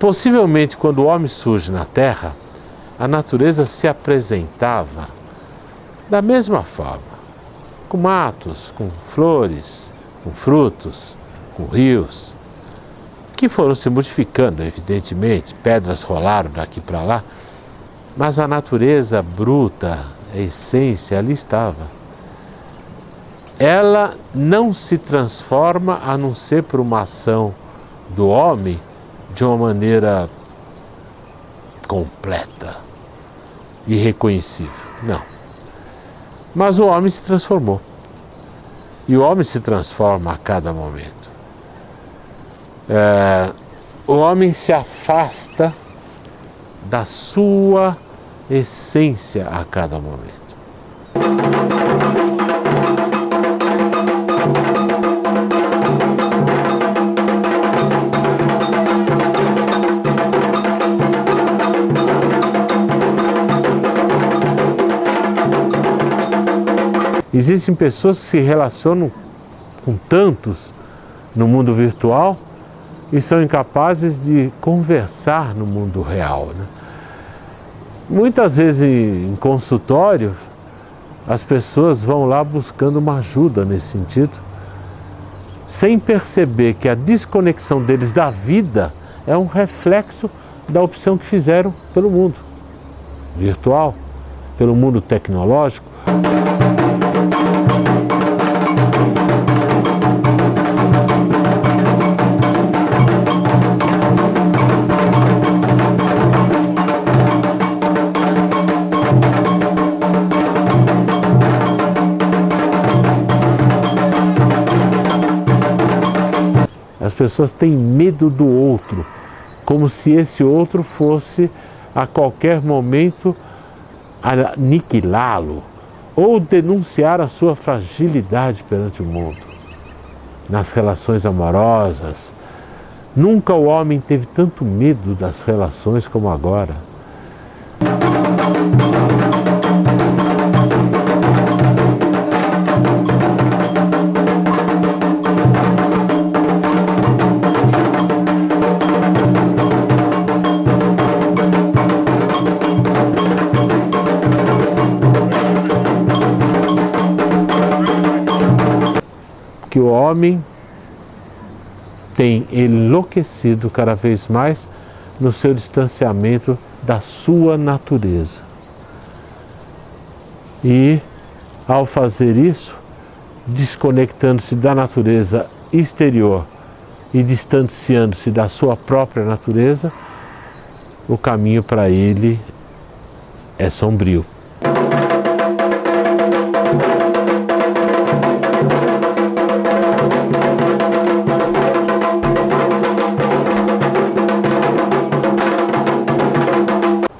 Possivelmente, quando o homem surge na Terra, a natureza se apresentava da mesma forma, com matos, com flores, com frutos, com rios, que foram se modificando, evidentemente, pedras rolaram daqui para lá, mas a natureza bruta, a essência, ali estava. Ela não se transforma a não ser por uma ação do homem de uma maneira completa, irreconhecível. Não. Mas o homem se transformou. E o homem se transforma a cada momento. O homem se afasta da sua essência a cada momento. Existem pessoas que se relacionam com tantos no mundo virtual e são incapazes de conversar no mundo real, né? Muitas vezes em consultório, as pessoas vão lá buscando uma ajuda nesse sentido, sem perceber que a desconexão deles da vida é um reflexo da opção que fizeram pelo mundo virtual, pelo mundo tecnológico. As pessoas têm medo do outro, como se esse outro fosse a qualquer momento aniquilá-lo ou denunciar a sua fragilidade perante o mundo. Nas relações amorosas, nunca o homem teve tanto medo das relações como agora. Que o homem tem enlouquecido cada vez mais no seu distanciamento da sua natureza. E, ao fazer isso, desconectando-se da natureza exterior e distanciando-se da sua própria natureza, o caminho para ele é sombrio.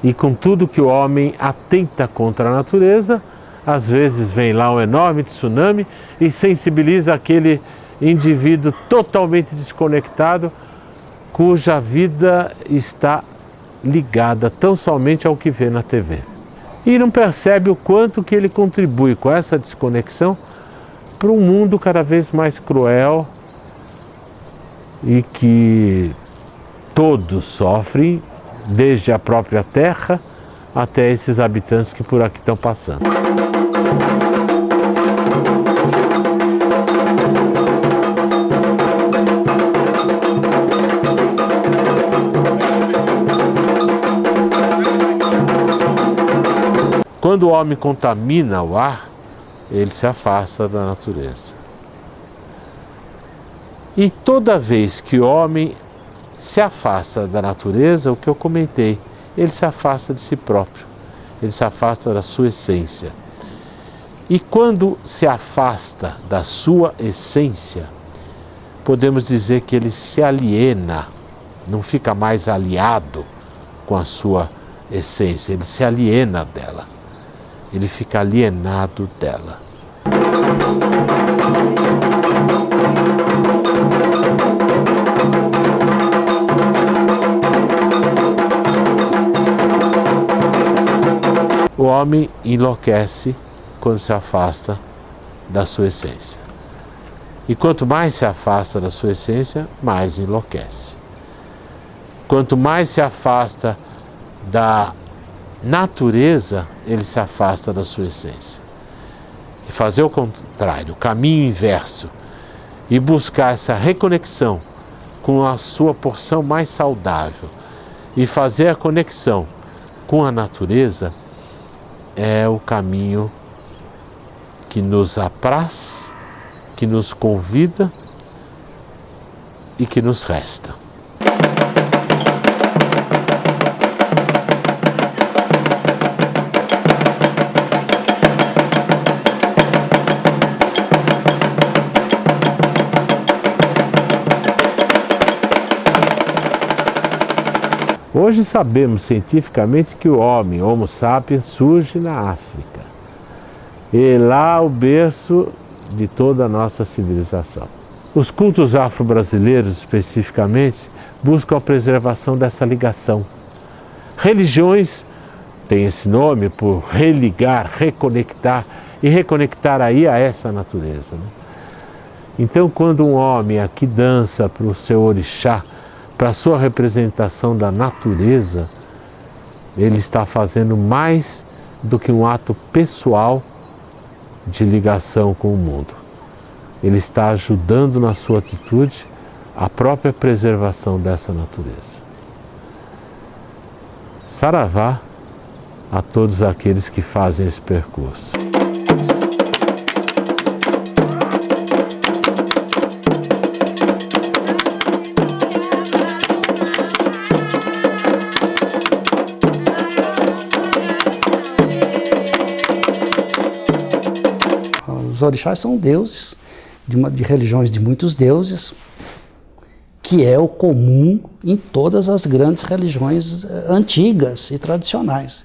E com tudo que o homem atenta contra a natureza, às vezes vem lá um enorme tsunami e sensibiliza aquele indivíduo totalmente desconectado, cuja vida está ligada tão somente ao que vê na TV. E não percebe o quanto que ele contribui com essa desconexão para um mundo cada vez mais cruel e que todos sofrem, desde a própria terra até esses habitantes que por aqui estão passando. Quando o homem contamina o ar, ele se afasta da natureza. E toda vez que o homem se afasta da natureza, o que eu comentei, ele se afasta de si próprio, ele se afasta da sua essência. E quando se afasta da sua essência, podemos dizer que ele se aliena, não fica mais aliado com a sua essência, ele se aliena dela, ele fica alienado dela. O homem enlouquece quando se afasta da sua essência. E quanto mais se afasta da sua essência, mais enlouquece. quanto mais se afasta da natureza, ele se afasta da sua essência. E fazer o contrário, o caminho inverso, e buscar essa reconexão com a sua porção mais saudável e fazer a conexão com a natureza é o caminho que nos apraz, que nos convida e que nos resta. Hoje sabemos cientificamente que o homem, Homo sapiens, surge na África. E lá o berço de toda a nossa civilização. Os cultos afro-brasileiros, especificamente, buscam a preservação dessa ligação. Religiões têm esse nome por religar, reconectar, e reconectar aí a essa natureza, né? Então, quando um homem aqui dança para o seu orixá, para a sua representação da natureza, ele está fazendo mais do que um ato pessoal de ligação com o mundo. Ele está ajudando na sua atitude a própria preservação dessa natureza. Saravá a todos aqueles que fazem esse percurso. Os orixás são deuses, de religiões de muitos deuses, que é o comum em todas as grandes religiões antigas e tradicionais.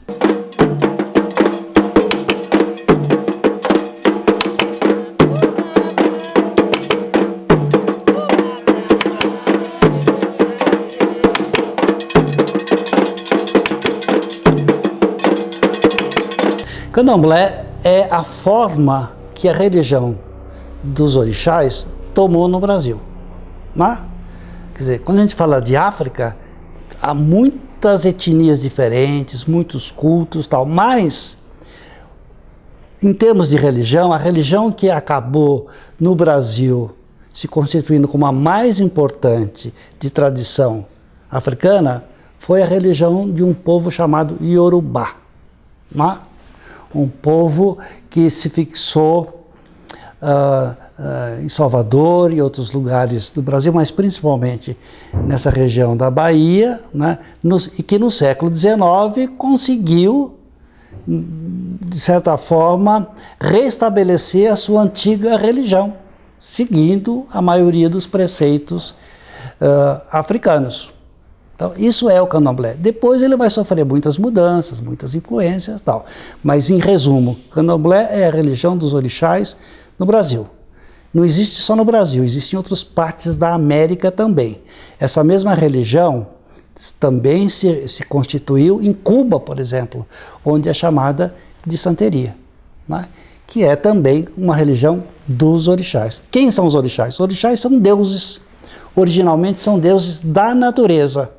Candomblé é a forma que a religião dos orixás tomou no Brasil. Né? Quer dizer, quando a gente fala de África, há muitas etnias diferentes, muitos cultos, tal, mas em termos de religião, a religião que acabou no Brasil se constituindo como a mais importante de tradição africana foi a religião de um povo chamado Iorubá. Né? Um povo que se fixou em Salvador e outros lugares do Brasil, mas principalmente nessa região da Bahia, né, e que no século XIX conseguiu, de certa forma, restabelecer a sua antiga religião, seguindo a maioria dos preceitos africanos. Então, isso é o candomblé. Depois ele vai sofrer muitas mudanças, muitas influências e tal. Mas, em resumo, candomblé é a religião dos orixás no Brasil. Não existe só no Brasil, existe em outras partes da América também. Essa mesma religião também se constituiu em Cuba, por exemplo, onde é chamada de santeria, né? Que é também uma religião dos orixás. Quem são os orixás? Os orixás são deuses. Originalmente são deuses da natureza.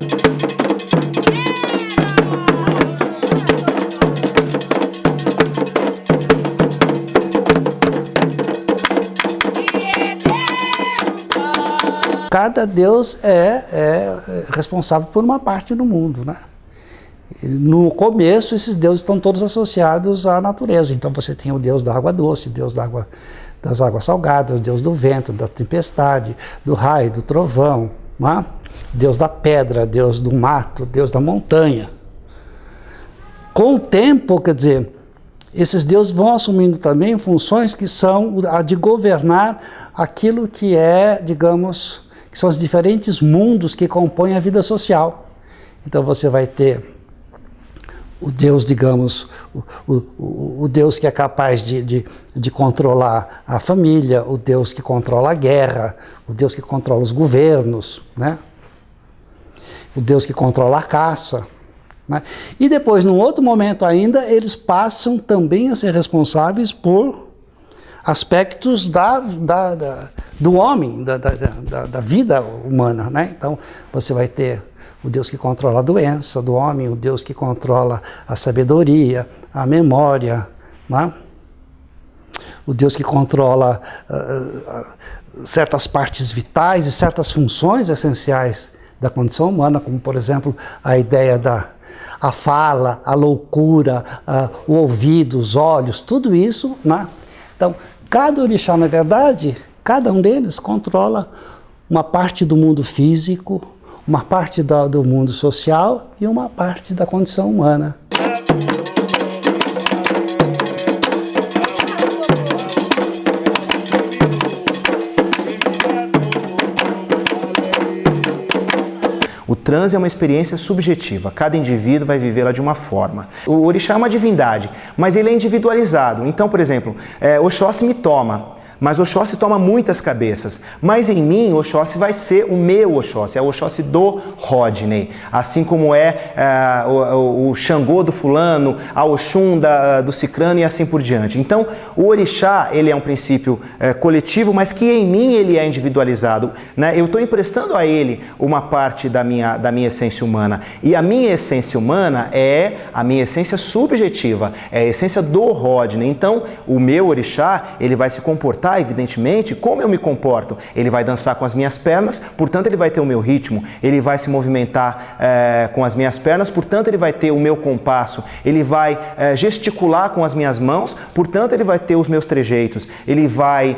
Cada deus é responsável por uma parte do mundo, né? No começo, esses deuses estão todos associados à natureza. Então você tem o deus da água doce, o deus das águas salgadas, o deus do vento, da tempestade, do raio, do trovão, né? Deus da pedra, deus do mato, deus da montanha. Com o tempo, quer dizer, esses deuses vão assumindo também funções que são a de governar aquilo que é, digamos, que são os diferentes mundos que compõem a vida social. Então você vai ter o Deus, digamos, o Deus que é capaz de controlar a família, o Deus que controla a guerra, o Deus que controla os governos, né? O Deus que controla a caça. Né? E depois, num outro momento ainda, eles passam também a ser responsáveis por aspectos do homem, da vida humana. Né? Então, você vai ter o Deus que controla a doença do homem, o Deus que controla a sabedoria, a memória, né? O Deus que controla certas partes vitais e certas funções essenciais da condição humana, como, por exemplo, a ideia a fala, a loucura, o ouvido, os olhos, tudo isso, né? Então, cada orixá, na verdade, cada um deles controla uma parte do mundo físico, uma parte do mundo social e uma parte da condição humana. O transe é uma experiência subjetiva, cada indivíduo vai vivê-la de uma forma. O orixá é uma divindade, mas ele é individualizado. Então, por exemplo, Oxóssi me toma, mas Oxóssi toma muitas cabeças. Mas em mim, Oxóssi vai ser o meu Oxóssi, é o Oxóssi do Rodney. Assim como o Xangô do fulano, a Oxum do cicrano e assim por diante. Então, o orixá, ele é um princípio coletivo, mas que em mim ele é individualizado, né? Eu estou emprestando a ele uma parte da minha essência humana. E a minha essência humana é a minha essência subjetiva, é a essência do Rodney. Então, o meu orixá, ele vai se comportar evidentemente, como eu me comporto. Ele vai dançar com as minhas pernas, portanto ele vai ter o meu ritmo. Ele vai se movimentar com as minhas pernas, portanto ele vai ter o meu compasso. Ele vai gesticular com as minhas mãos, portanto ele vai ter os meus trejeitos. Ele vai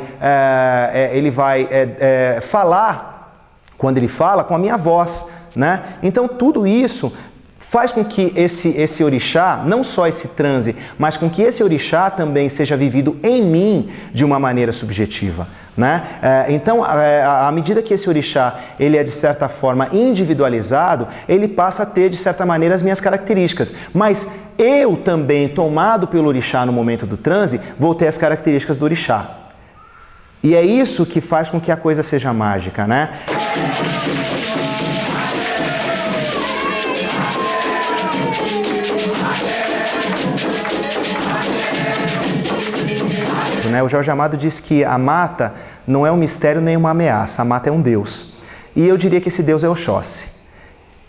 falar, quando ele fala, com a minha voz, né? Então tudo isso faz com que esse orixá, não só esse transe, mas com que esse orixá também seja vivido em mim de uma maneira subjetiva, né? Então, à medida que esse orixá ele é de certa forma individualizado, ele passa a ter de certa maneira as minhas características. Mas eu também, tomado pelo orixá no momento do transe, vou ter as características do orixá. E é isso que faz com que a coisa seja mágica, né? O Jorge Amado diz que a mata não é um mistério nem uma ameaça, a mata é um Deus. E eu diria que esse Deus é Oxóssi.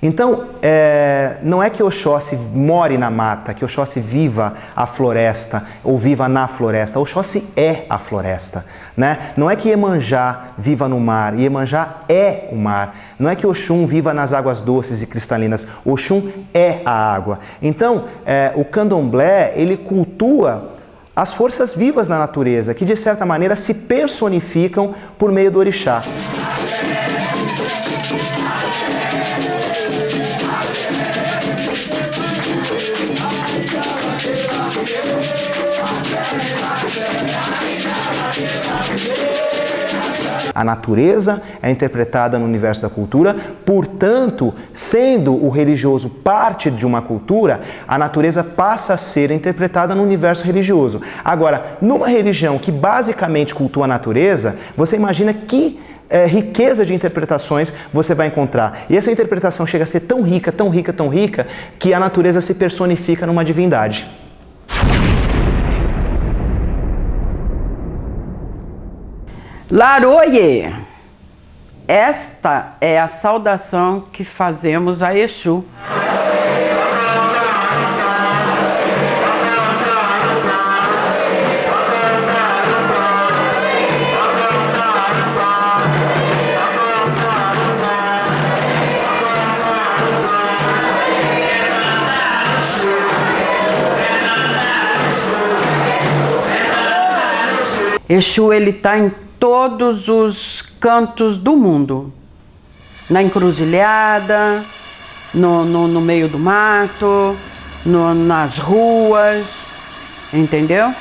Então, não é que Oxóssi more na mata, que Oxóssi viva a floresta ou viva na floresta. Oxóssi é a floresta, né? Não é que Iemanjá viva no mar, Iemanjá é o mar. Não é que Oxum viva nas águas doces e cristalinas, Oxum é a água. Então, o candomblé, ele cultua as forças vivas da natureza, que de certa maneira se personificam por meio do orixá. A natureza é interpretada no universo da cultura, portanto, sendo o religioso parte de uma cultura, a natureza passa a ser interpretada no universo religioso. Agora, numa religião que basicamente cultua a natureza, você imagina que riqueza de interpretações você vai encontrar. E essa interpretação chega a ser tão rica, tão rica, tão rica, que a natureza se personifica numa divindade. Laroye, esta é a saudação que fazemos a Exu. Exu, ele está em todos os cantos do mundo, na encruzilhada, no meio do mato, nas ruas, entendeu?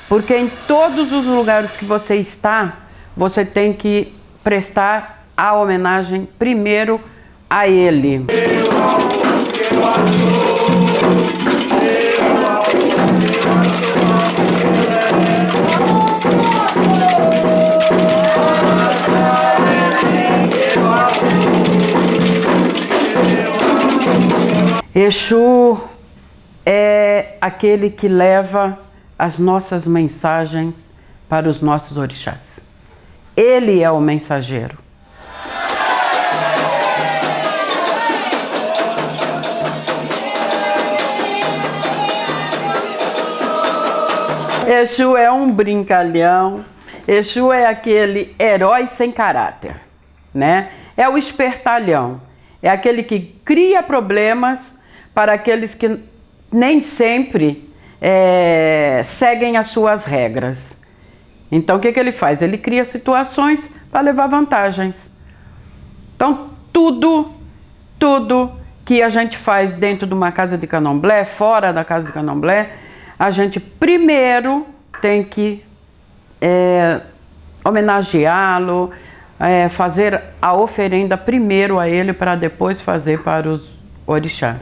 Porque em todos os lugares que você está, você tem que prestar a homenagem primeiro a ele. Exu é aquele que leva as nossas mensagens para os nossos orixás. Ele é o mensageiro. Exu é um brincalhão, Exu é aquele herói sem caráter, né? É o espertalhão, é aquele que cria problemas para aqueles que nem sempre seguem as suas regras. Então o que ele faz? Ele cria situações para levar vantagens. Então tudo que a gente faz dentro de uma casa de candomblé, fora da casa de candomblé, a gente primeiro tem que homenageá-lo, fazer a oferenda primeiro a ele para depois fazer para os orixás.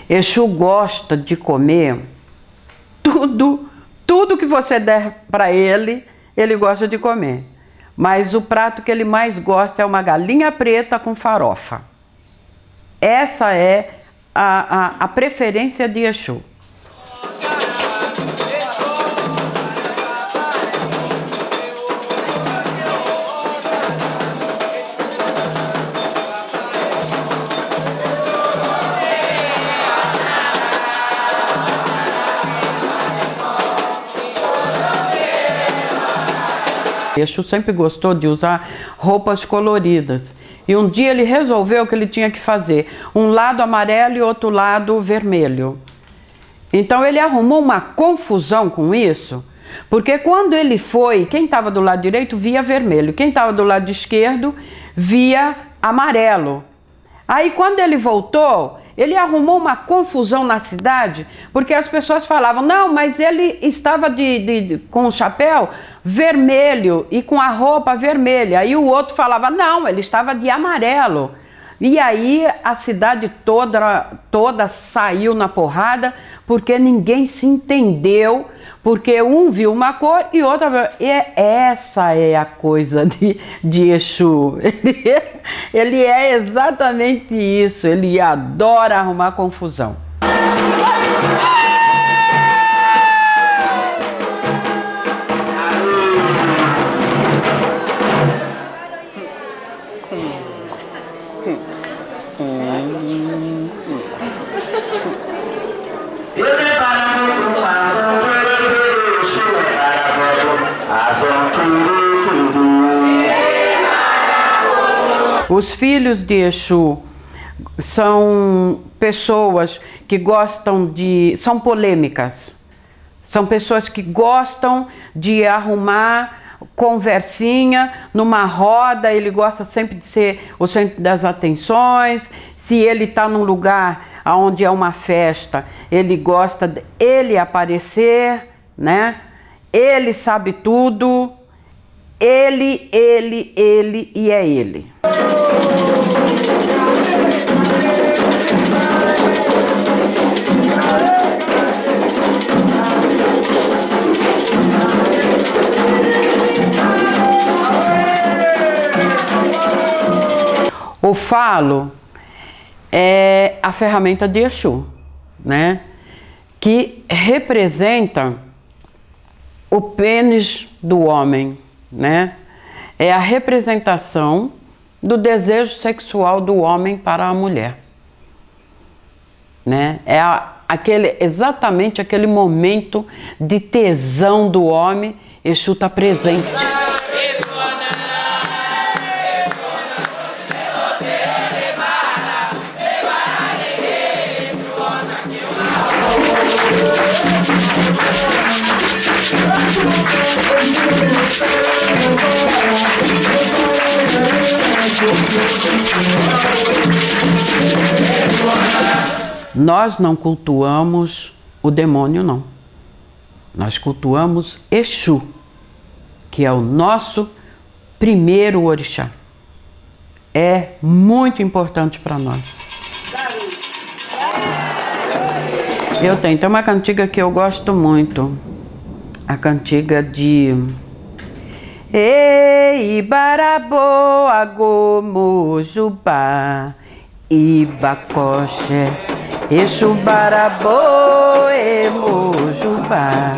Exu gosta de comer tudo que você der para ele, ele gosta de comer. Mas o prato que ele mais gosta é uma galinha preta com farofa. Essa é a preferência de Exu. Exu sempre gostou de usar roupas coloridas. E um dia ele resolveu que ele tinha que fazer um lado amarelo e outro lado vermelho. Então ele arrumou uma confusão com isso, porque quando ele foi, quem estava do lado direito via vermelho, quem estava do lado esquerdo via amarelo. Aí quando ele voltou, ele arrumou uma confusão na cidade, porque as pessoas falavam, não, mas ele estava com o chapéu vermelho e com a roupa vermelha. Aí o outro falava, não, ele estava de amarelo. E aí a cidade toda saiu na porrada, porque ninguém se entendeu, porque um viu uma cor e outro viu. E essa é a coisa de Exu. Ele é exatamente isso, ele adora arrumar confusão. Os filhos de Exu são pessoas que são polêmicas, são pessoas que gostam de arrumar conversinha numa roda, ele gosta sempre de ser o centro das atenções. Se ele está num lugar onde é uma festa, ele gosta de ele aparecer, né? Ele sabe tudo, ele e é ele. O falo é a ferramenta de Exu, né? Que representa o pênis do homem, né? É a representação do desejo sexual do homem para a mulher, né? É exatamente aquele momento de tesão do homem. Exu está presente. Nós não cultuamos o demônio, não. Nós cultuamos Exu, que é o nosso primeiro orixá. É muito importante para nós. Tem uma cantiga que eu gosto muito. A cantiga de Ei, Baraboa, Gomojubá, Ibacoxé, Exu Barabô, Emojubá,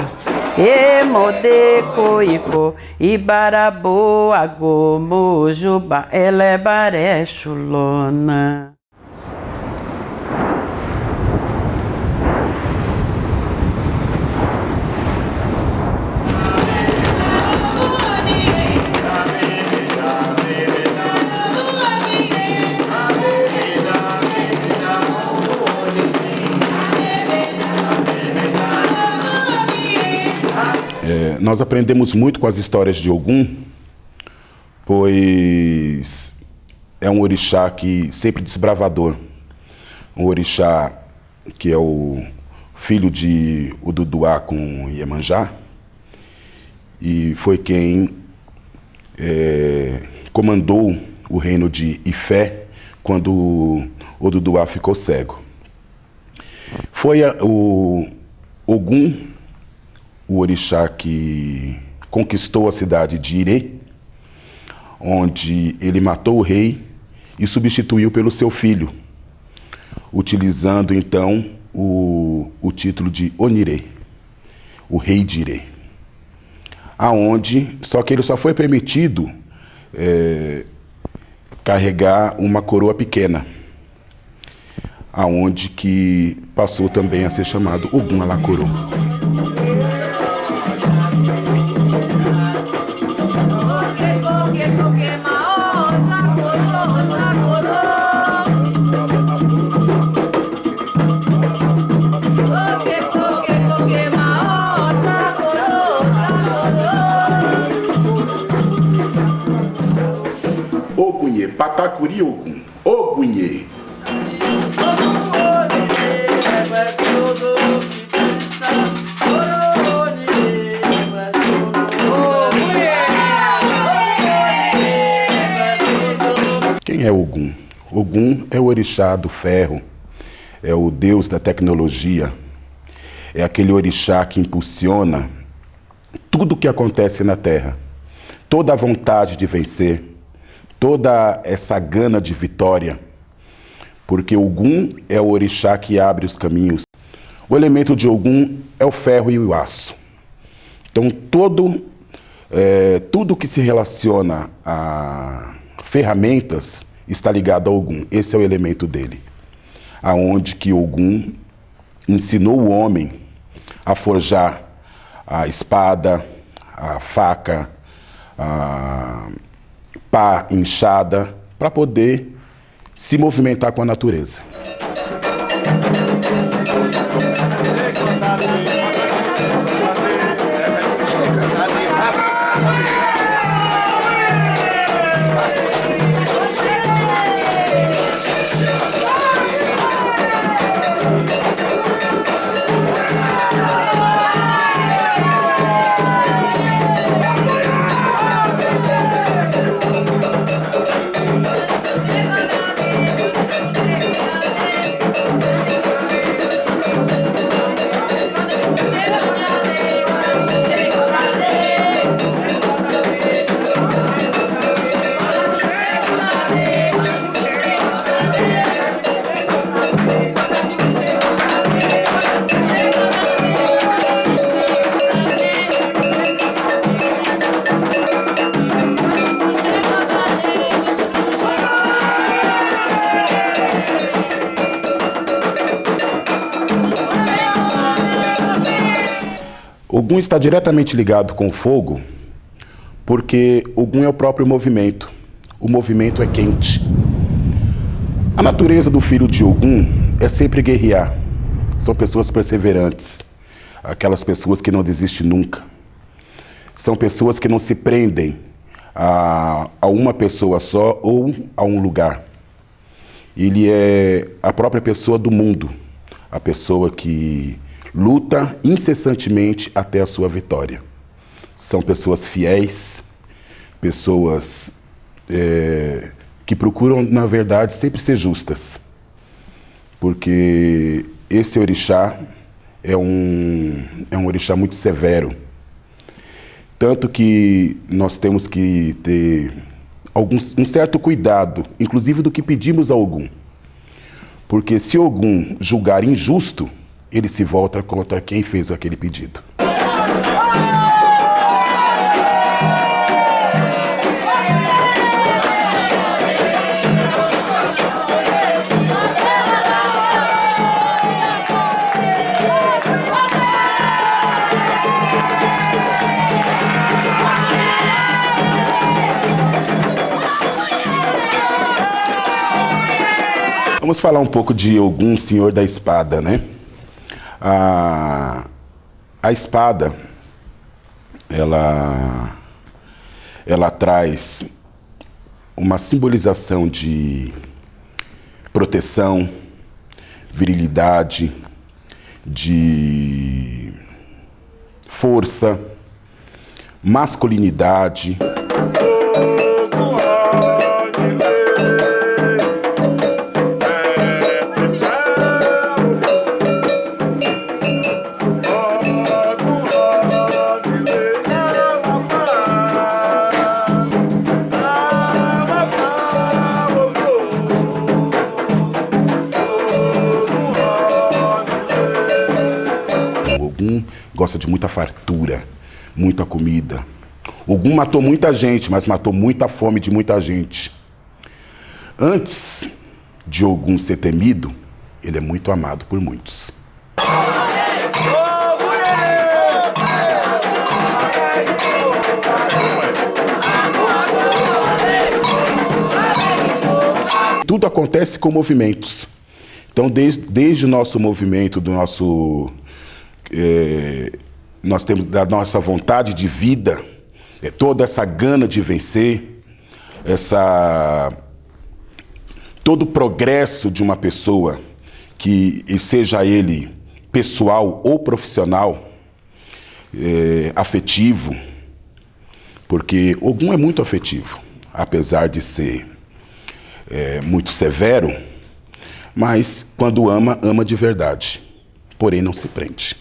Emode coico, Ibarabo, Agomo, Juba, Elebaré, Chulona. Nós aprendemos muito com as histórias de Ogum, pois é um orixá que sempre desbravador. Um orixá que é o filho de Oduduá com Iemanjá, e foi quem comandou o reino de Ifé quando Oduduá ficou cego. Foi o Ogum, o orixá que conquistou a cidade de Irê, onde ele matou o rei e substituiu pelo seu filho, utilizando então o título de Onirê, o rei de Irê. Só que ele só foi permitido carregar uma coroa pequena, aonde que passou também a ser chamado Ogum Alakoro. Ogunhê, Patacuri Ogum, Ogunhê. Quem é Ogum? Ogum é o orixá do ferro, é o deus da tecnologia, é aquele orixá que impulsiona tudo o que acontece na Terra, toda a vontade de vencer, toda essa gana de vitória, porque Ogum é o orixá que abre os caminhos. O elemento de Ogum é o ferro e o aço. Então tudo que se relaciona a ferramentas está ligado a Ogum. Esse é o elemento dele. Aonde que Ogum ensinou o homem a forjar a espada, a faca, a pá, enxada, para poder se movimentar com a natureza. Ogum está diretamente ligado com o fogo, porque Ogum é o próprio movimento. O movimento é quente. A natureza do filho de Ogum é sempre guerrear. São pessoas perseverantes, aquelas pessoas que não desistem nunca. São pessoas que não se prendem a uma pessoa só ou a um lugar. Ele é a própria pessoa do mundo, a pessoa que luta incessantemente até a sua vitória. São pessoas fiéis, pessoas que procuram, na verdade, sempre ser justas. Porque esse orixá é um orixá muito severo. Tanto que nós temos que ter um certo cuidado, inclusive do que pedimos a Ogum. Porque se Ogum julgar injusto, ele se volta contra quem fez aquele pedido. Vamos falar um pouco de Ogum, Senhor da Espada, né? A espada, ela traz uma simbolização de proteção, virilidade, de força, masculinidade. Ogum gosta de muita fartura, muita comida. Ogum matou muita gente, mas matou muita fome de muita gente. Antes de Ogum ser temido, ele é muito amado por muitos. Tudo acontece com movimentos. Então, desde o nosso movimento, nós temos da nossa vontade de vida, toda essa gana de vencer, todo o progresso de uma pessoa, que seja ele pessoal ou profissional, afetivo, porque Ogum é muito afetivo, apesar de ser muito severo, mas quando ama, ama de verdade, porém não se prende.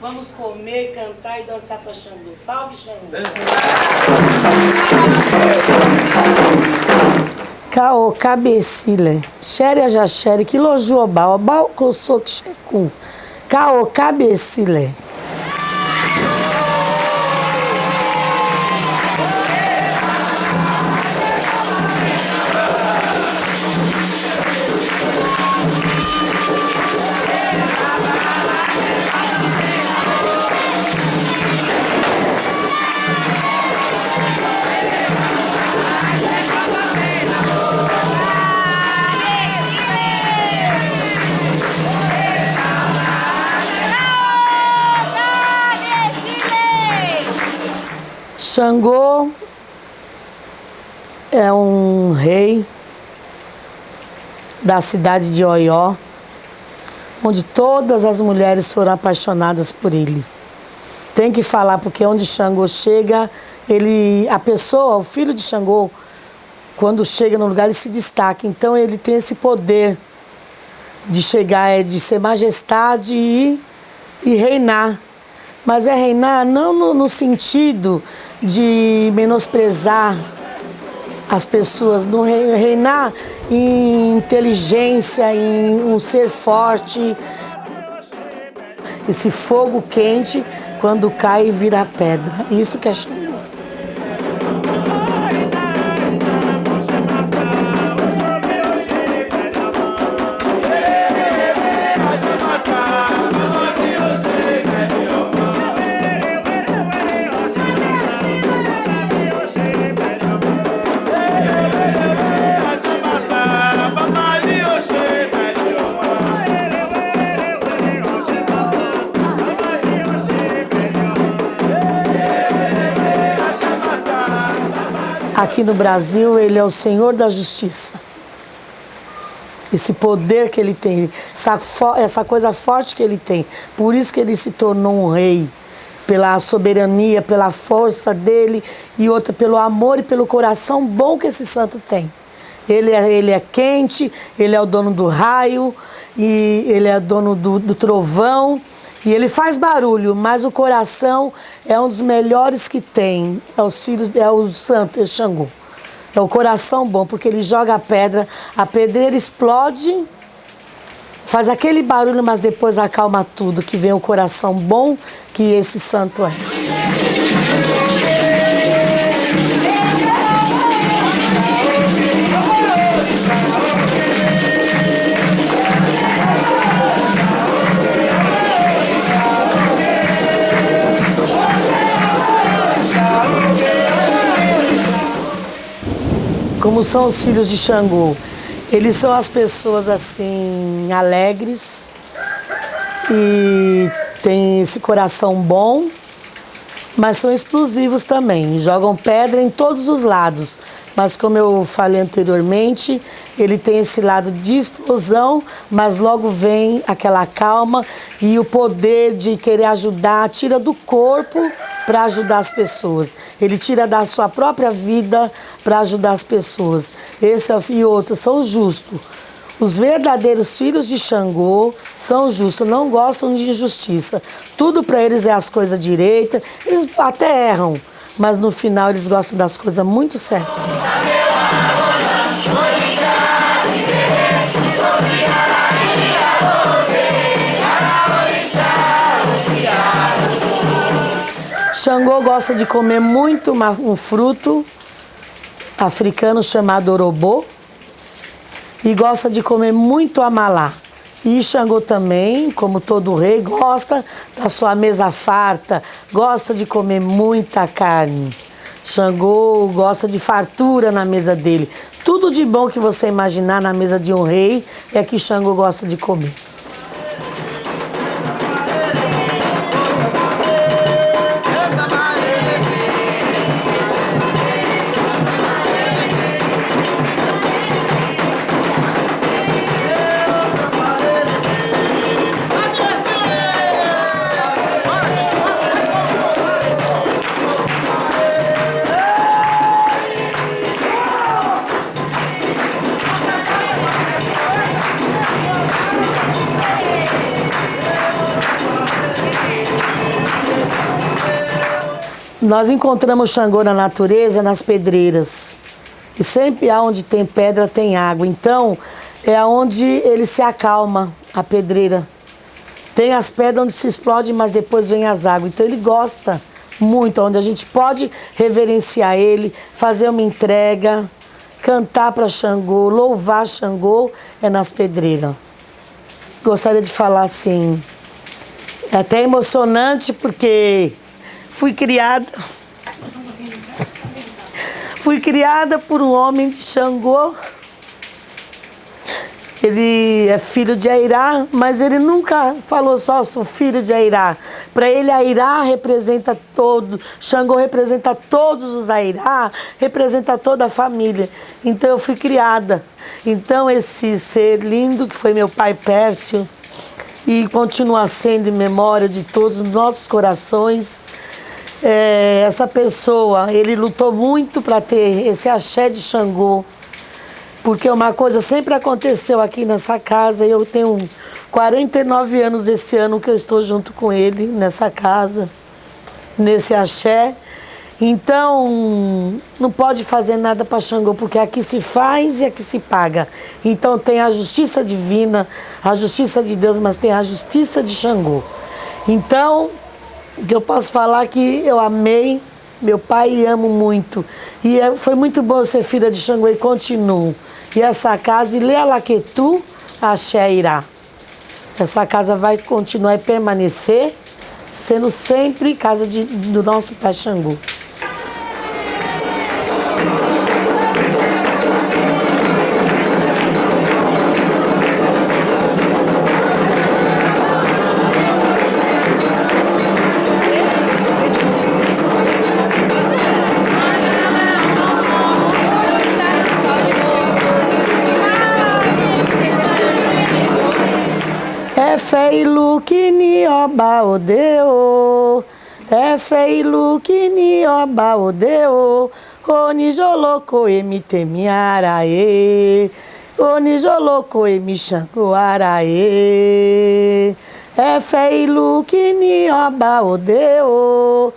Vamos comer, cantar e dançar para Xangô. Salve, Xangô! Caô, cabecilé, xéria jaxere, quilojuobá, obal, coçou, xecum. Caô, cabecilé. Xangô é um rei da cidade de Oió, onde todas as mulheres foram apaixonadas por ele. Tem que falar, porque onde Xangô chega, a pessoa, o filho de Xangô, quando chega no lugar, ele se destaca. Então ele tem esse poder de chegar, de ser majestade e reinar. Mas é reinar não no sentido de menosprezar as pessoas, no reinar em inteligência, em um ser forte. Esse fogo quente, quando cai, vira pedra. Isso que é Xangô. aqui no Brasil, ele é o Senhor da Justiça. Esse poder que ele tem, essa coisa forte que ele tem. Por isso que ele se tornou um rei. Pela soberania, pela força dele e outra pelo amor e pelo coração bom que esse santo tem. Ele é quente, ele é o dono do raio, e ele é o dono do trovão, e ele faz barulho, mas o coração é um dos melhores que tem. É o santo, é Xangô. É o coração bom, porque ele joga a pedreira explode, faz aquele barulho, mas depois acalma tudo, que vem o coração bom que esse santo é. Como são os filhos de Xangô? Eles são as pessoas assim, alegres e têm esse coração bom, mas são explosivos também, jogam pedra em todos os lados. Mas como eu falei anteriormente, ele tem esse lado de explosão, mas logo vem aquela calma e o poder de querer ajudar, tira do corpo para ajudar as pessoas. Ele tira da sua própria vida para ajudar as pessoas. Esse e outros são justos. Os verdadeiros filhos de Xangô são justos, não gostam de injustiça. Tudo para eles é as coisas direitas, eles até erram, mas no final eles gostam das coisas muito certas. Xangô gosta de comer muito um fruto africano chamado orobô e gosta de comer muito amalá. E Xangô também, como todo rei, gosta da sua mesa farta, gosta de comer muita carne. Xangô gosta de fartura na mesa dele. Tudo de bom que você imaginar na mesa de um rei é que Xangô gosta de comer. Nós encontramos Xangô na natureza, nas pedreiras. E sempre onde tem pedra tem água. Então, é onde ele se acalma, a pedreira. Tem as pedras onde se explode, mas depois vem as águas. Então, ele gosta muito, onde a gente pode reverenciar ele, fazer uma entrega, cantar para Xangô, louvar Xangô, é nas pedreiras. Gostaria de falar assim, é até emocionante porque fui criada por um homem de Xangô. Ele é filho de Airá, mas ele nunca falou só sou filho de Airá. Para ele, Airá representa todo, Xangô representa todos os Airá, representa toda a família. Então eu fui criada. Então esse ser lindo que foi meu pai Pércio e continua sendo em memória de todos os nossos corações. Essa pessoa, ele lutou muito para ter esse axé de Xangô, porque uma coisa sempre aconteceu aqui nessa casa. Eu tenho 49 anos esse ano que eu estou junto com ele nessa casa, nesse axé. Então, não pode fazer nada para Xangô, porque aqui se faz e aqui se paga. Então tem a justiça divina, a justiça de Deus, mas tem a justiça de Xangô. Então, o que eu posso falar é que eu amei meu pai e amo muito. E foi muito bom ser filha de Xangô e continuo. E essa casa, Ilê Alaquetu, Axé Irá. Essa casa vai continuar e permanecer, sendo sempre casa do nosso pai Xangô. ilu que ni oba odeo, ilu que ni oba odeo, oni joloko emi temi araê, oni joloko emi Xangô araê. Ilu que ni oba odeo,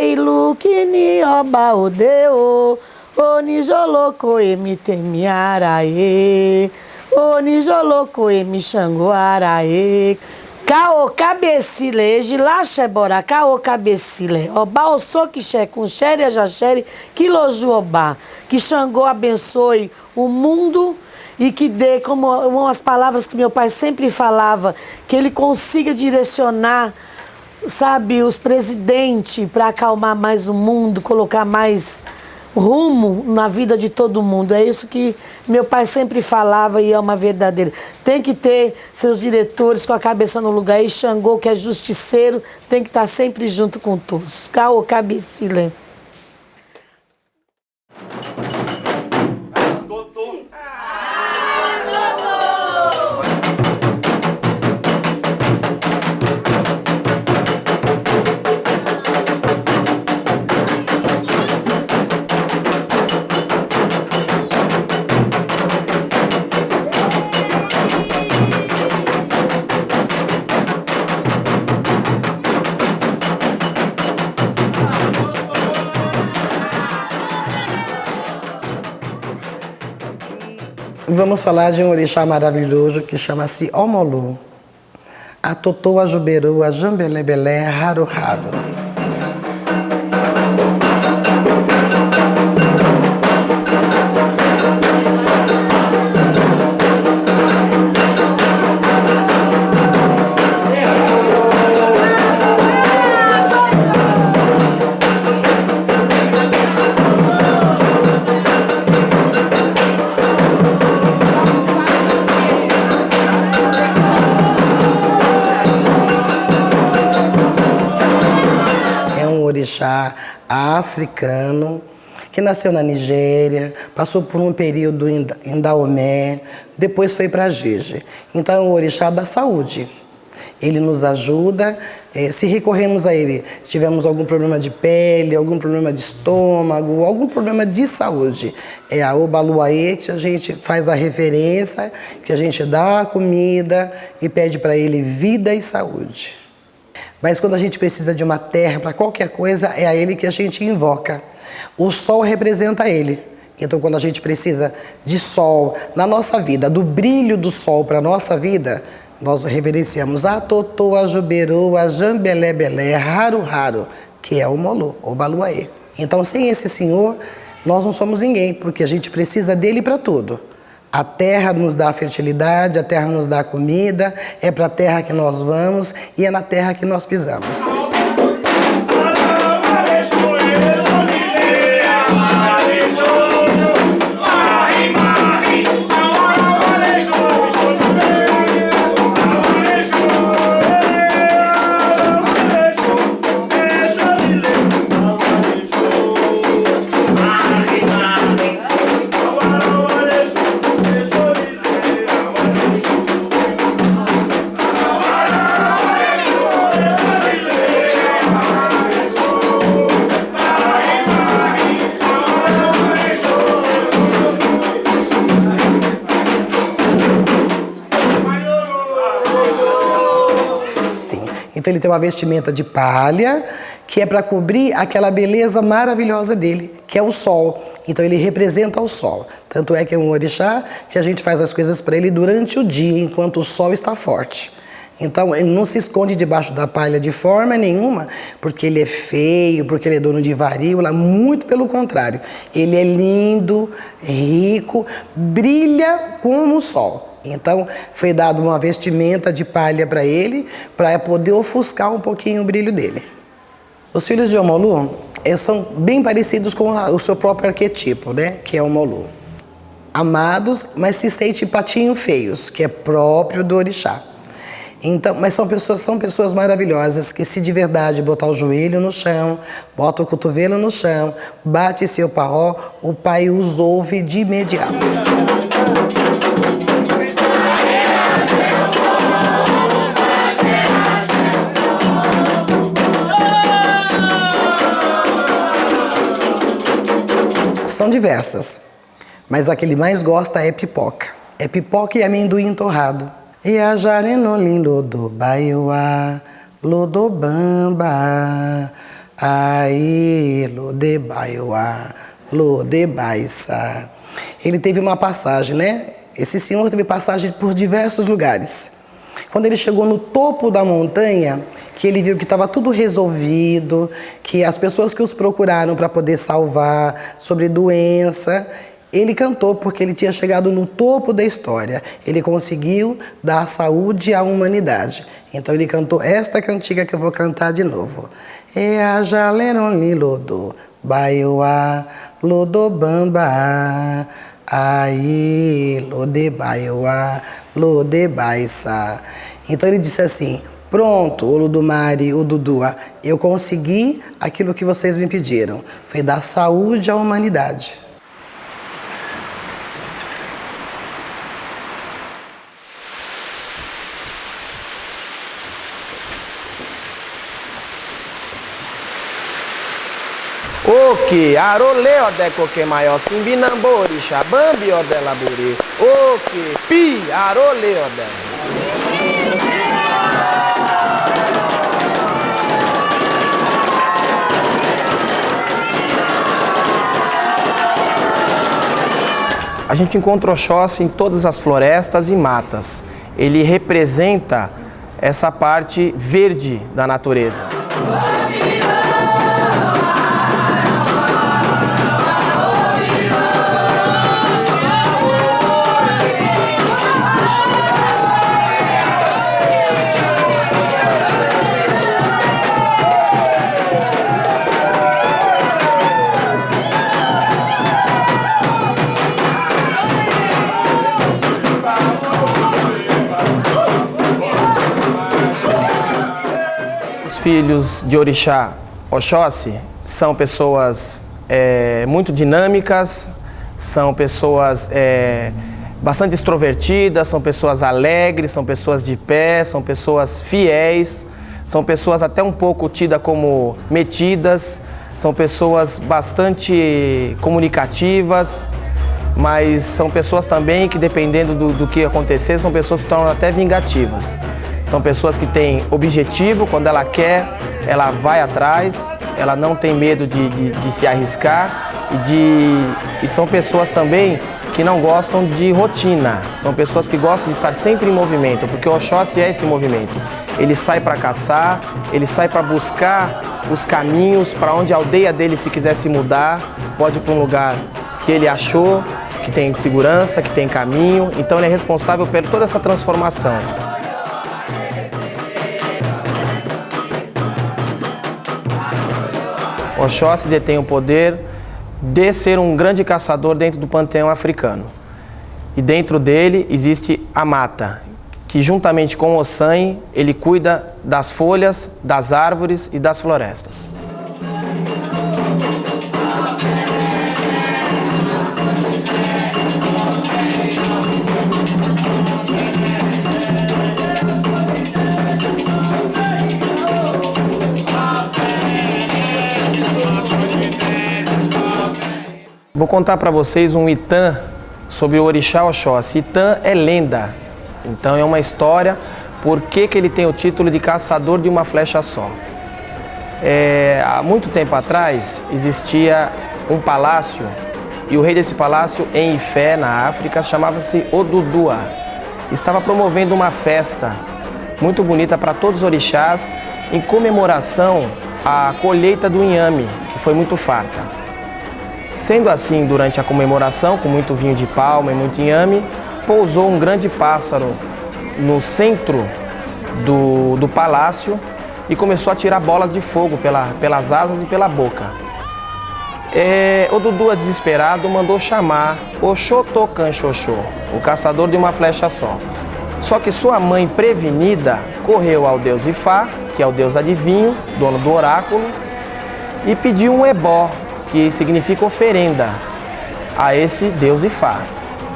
ilu que ni oba odeo, oni joloko emi temi araê, oni joloko emi Xangô araê. Caô cabecile, egilaxe bora, caô cabecile, oba osso que xe com xere jaxere, que loju oba, que Xangô abençoe o mundo e que dê, como umas palavras que meu pai sempre falava, que ele consiga direcionar, sabe, os presidentes para acalmar mais o mundo, colocar mais rumo na vida de todo mundo. É isso que meu pai sempre falava e é uma verdadeira. Tem que ter seus diretores com a cabeça no lugar. E Xangô, que é justiceiro, tem que estar sempre junto com todos. Caô cabecile. Vamos falar de um orixá maravilhoso que chama-se Omolu. A Totô, a Juberô, a Jambelebelé, Raro Raro. Orixá africano, que nasceu na Nigéria, passou por um período em Daomé, depois foi para Jeje. Então é um orixá da saúde. Ele nos ajuda, se recorremos a ele, se tivermos algum problema de pele, algum problema de estômago, algum problema de saúde. É a Obaluaê que a gente faz a referência, que a gente dá a comida e pede para ele vida e saúde. Mas quando a gente precisa de uma terra para qualquer coisa, é a ele que a gente invoca. O sol representa ele. Então, quando a gente precisa de sol na nossa vida, do brilho do sol para a nossa vida, nós reverenciamos a Totô, a Juberô, a Jambelebelé, Raro Raro, que é o Molu, o Baluaê. Então, sem esse senhor, nós não somos ninguém, porque a gente precisa dele para tudo. A terra nos dá a fertilidade, a terra nos dá a comida, é para a terra que nós vamos e é na terra que nós pisamos. Então ele tem uma vestimenta de palha, que é para cobrir aquela beleza maravilhosa dele, que é o sol. Então ele representa o sol. Tanto é que é um orixá que a gente faz as coisas para ele durante o dia, enquanto o sol está forte. Então ele não se esconde debaixo da palha de forma nenhuma, porque ele é feio, porque ele é dono de varíola, muito pelo contrário. Ele é lindo, rico, brilha como o sol. Então, foi dado uma vestimenta de palha para ele, para poder ofuscar um pouquinho o brilho dele. Os filhos de Omolu são bem parecidos com o seu próprio arquetipo, né? Que é o Omolu. Amados, mas se sentem patinho feios, que é próprio do orixá. Então, mas são pessoas maravilhosas que, se de verdade botar o joelho no chão, bota o cotovelo no chão, bate seu parró, o pai os ouve de imediato. são diversas, mas a que ele mais gosta é pipoca. É pipoca e amendoim torrado. E a jarenolim lodo baiuá, lodo bamba, aí lode baiuá, lode baissa. Ele teve uma passagem, né? Esse senhor teve passagem por diversos lugares. Quando ele chegou no topo da montanha, que ele viu que estava tudo resolvido, que as pessoas que os procuraram para poder salvar sobre doença, ele cantou porque ele tinha chegado no topo da história. Ele conseguiu dar saúde à humanidade. Então ele cantou esta cantiga que eu vou cantar de novo. E a jaleroni lodo, baiuá, lodo bamba, aí lode baiuá, lode baissa. Então ele disse assim: pronto, Olodumare, Odudua, eu consegui aquilo que vocês me pediram. Foi dar saúde à humanidade. Oke, arole ode koke maior simbinambori, xabambi ode laburi. Oke, pi, arole ode. A gente encontra Oxóssi em todas as florestas e matas. Ele representa essa parte verde da natureza. Filhos de Orixá Oxóssi são pessoas muito dinâmicas, são pessoas bastante extrovertidas, são pessoas alegres, são pessoas de pé, são pessoas fiéis, são pessoas até um pouco tidas como metidas, são pessoas bastante comunicativas, mas são pessoas também que, dependendo do que acontecer, são pessoas que estão até vingativas. São pessoas que têm objetivo, quando ela quer, ela vai atrás, ela não tem medo de se arriscar e são pessoas também que não gostam de rotina, são pessoas que gostam de estar sempre em movimento, porque o Oxóssi é esse movimento. Ele sai para caçar, ele sai para buscar os caminhos para onde a aldeia dele, se quiser se mudar, pode ir para um lugar que ele achou, que tem segurança, que tem caminho, então ele é responsável por toda essa transformação. Oxóssi detém o poder de ser um grande caçador dentro do panteão africano. E dentro dele existe a mata, que juntamente com o Ossanhe, ele cuida das folhas, das árvores e das florestas. Vou contar para vocês um Itã sobre o Orixá Oxóssi. Itã é lenda, então é uma história. Por que ele tem o título de caçador de uma flecha só? Há muito tempo atrás existia um palácio, e o rei desse palácio em Ifé, na África, chamava-se Odudua. Estava promovendo uma festa muito bonita para todos os orixás em comemoração à colheita do inhame, que foi muito farta. Sendo assim, durante a comemoração, com muito vinho de palma e muito inhame, pousou um grande pássaro no centro do palácio e começou a tirar bolas de fogo pelas asas e pela boca. Odudua, desesperado, mandou chamar Oxotocanxoxô, o caçador de uma flecha só. Só que sua mãe, prevenida, correu ao deus Ifá, que é o deus adivinho, dono do oráculo, e pediu um ebó, que significa oferenda, a esse deus Ifá.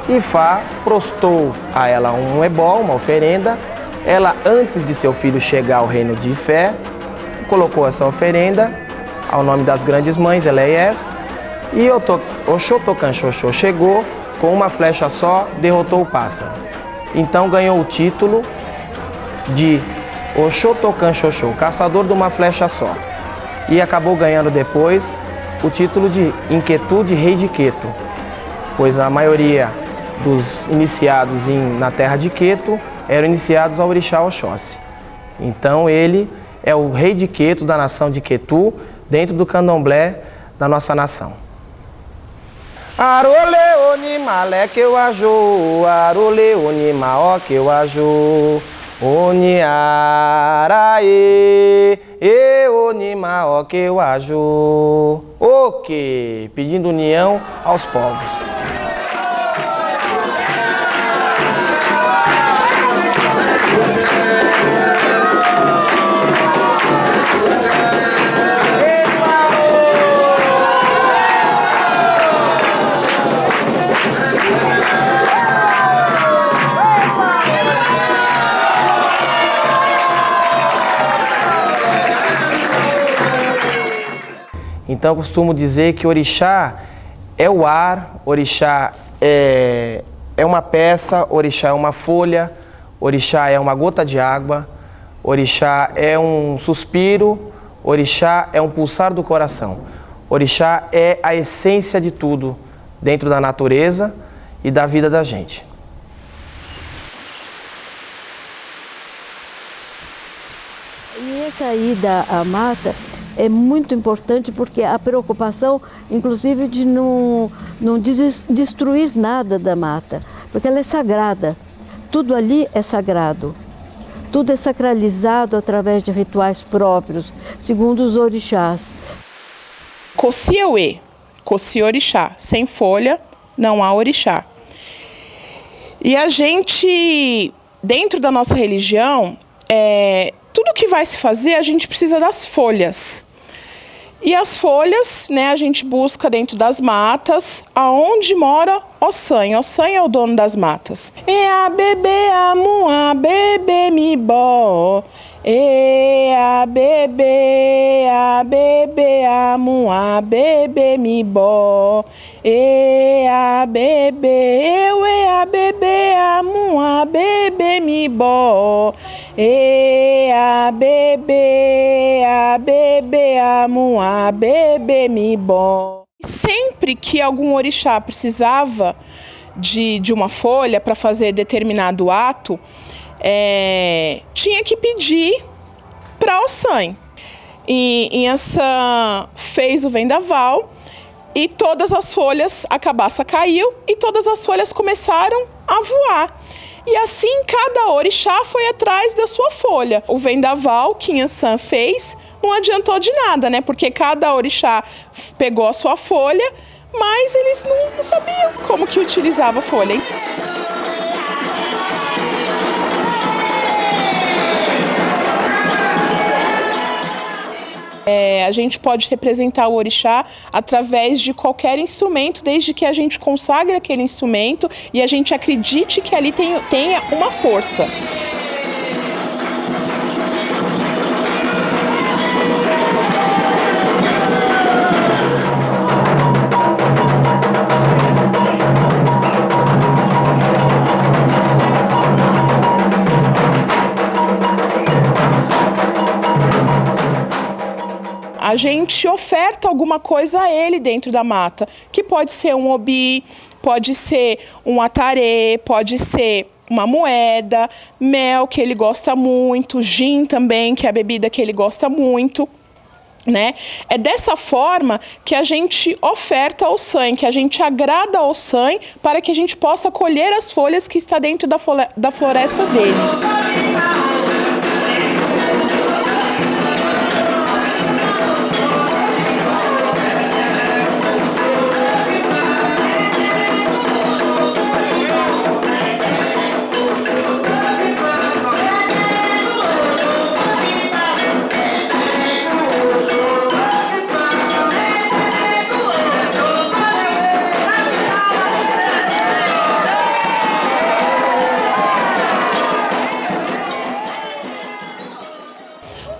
Ifá prostou a ela um ebó, uma oferenda. Ela, antes de seu filho chegar ao reino de Ifé, colocou essa oferenda ao nome das grandes mães, Eleiés, E Oxotocan Xoxô chegou com uma flecha só, derrotou o pássaro. Então ganhou o título de Oxotocan Xoxô, caçador de uma flecha só. E acabou ganhando depois o título de Inquietude Rei de Queto, pois a maioria dos iniciados na terra de Queto eram iniciados ao orixá Oxóssi. Então ele é o rei de Queto, da nação de Quetu, dentro do candomblé da nossa nação. Arole onimale que eu ajo, arole onimao que eu ajo, oniarae, e onimao que eu ajo. Ok, pedindo união aos povos. Então eu costumo dizer que orixá é o ar, orixá é uma peça, orixá é uma folha, orixá é uma gota de água, orixá é um suspiro, orixá é um pulsar do coração. Orixá é a essência de tudo dentro da natureza e da vida da gente. E essa ida à mata é muito importante porque a preocupação, inclusive, de não destruir nada da mata, porque ela é sagrada. Tudo ali é sagrado. Tudo é sacralizado através de rituais próprios, segundo os orixás. Coci-Euê, Coci-Orixá. Sem folha, não há orixá. E a gente, dentro da nossa religião, tudo que vai se fazer, a gente precisa das folhas. E as folhas, né, a gente busca dentro das matas, aonde mora Ossan. Ossan é o dono das matas. E a bebê a bebê mi bó. E a bebê a bebê mi bó. E a bebê a bebê a bebê mi bó. E a bebê a bebê mi bó. Sempre que algum orixá precisava de uma folha para fazer determinado ato, tinha que pedir para Ossan. E Inhaçã fez o vendaval e todas as folhas, a cabaça caiu e todas as folhas começaram a voar. E assim cada orixá foi atrás da sua folha. O vendaval que Inhaçã fez não adiantou de nada, né? Porque cada orixá pegou a sua folha, mas eles não sabiam como que utilizava a folha, hein? A gente pode representar o orixá através de qualquer instrumento, desde que a gente consagre aquele instrumento e a gente acredite que ali tenha uma força. A gente oferta alguma coisa a ele dentro da mata, que pode ser um obi, pode ser um atarê, pode ser uma moeda, mel, que ele gosta muito, gin também, que é a bebida que ele gosta muito, né? É dessa forma que a gente oferta ao Ossan, que a gente agrada ao Ossan para que a gente possa colher as folhas que está dentro da floresta dele.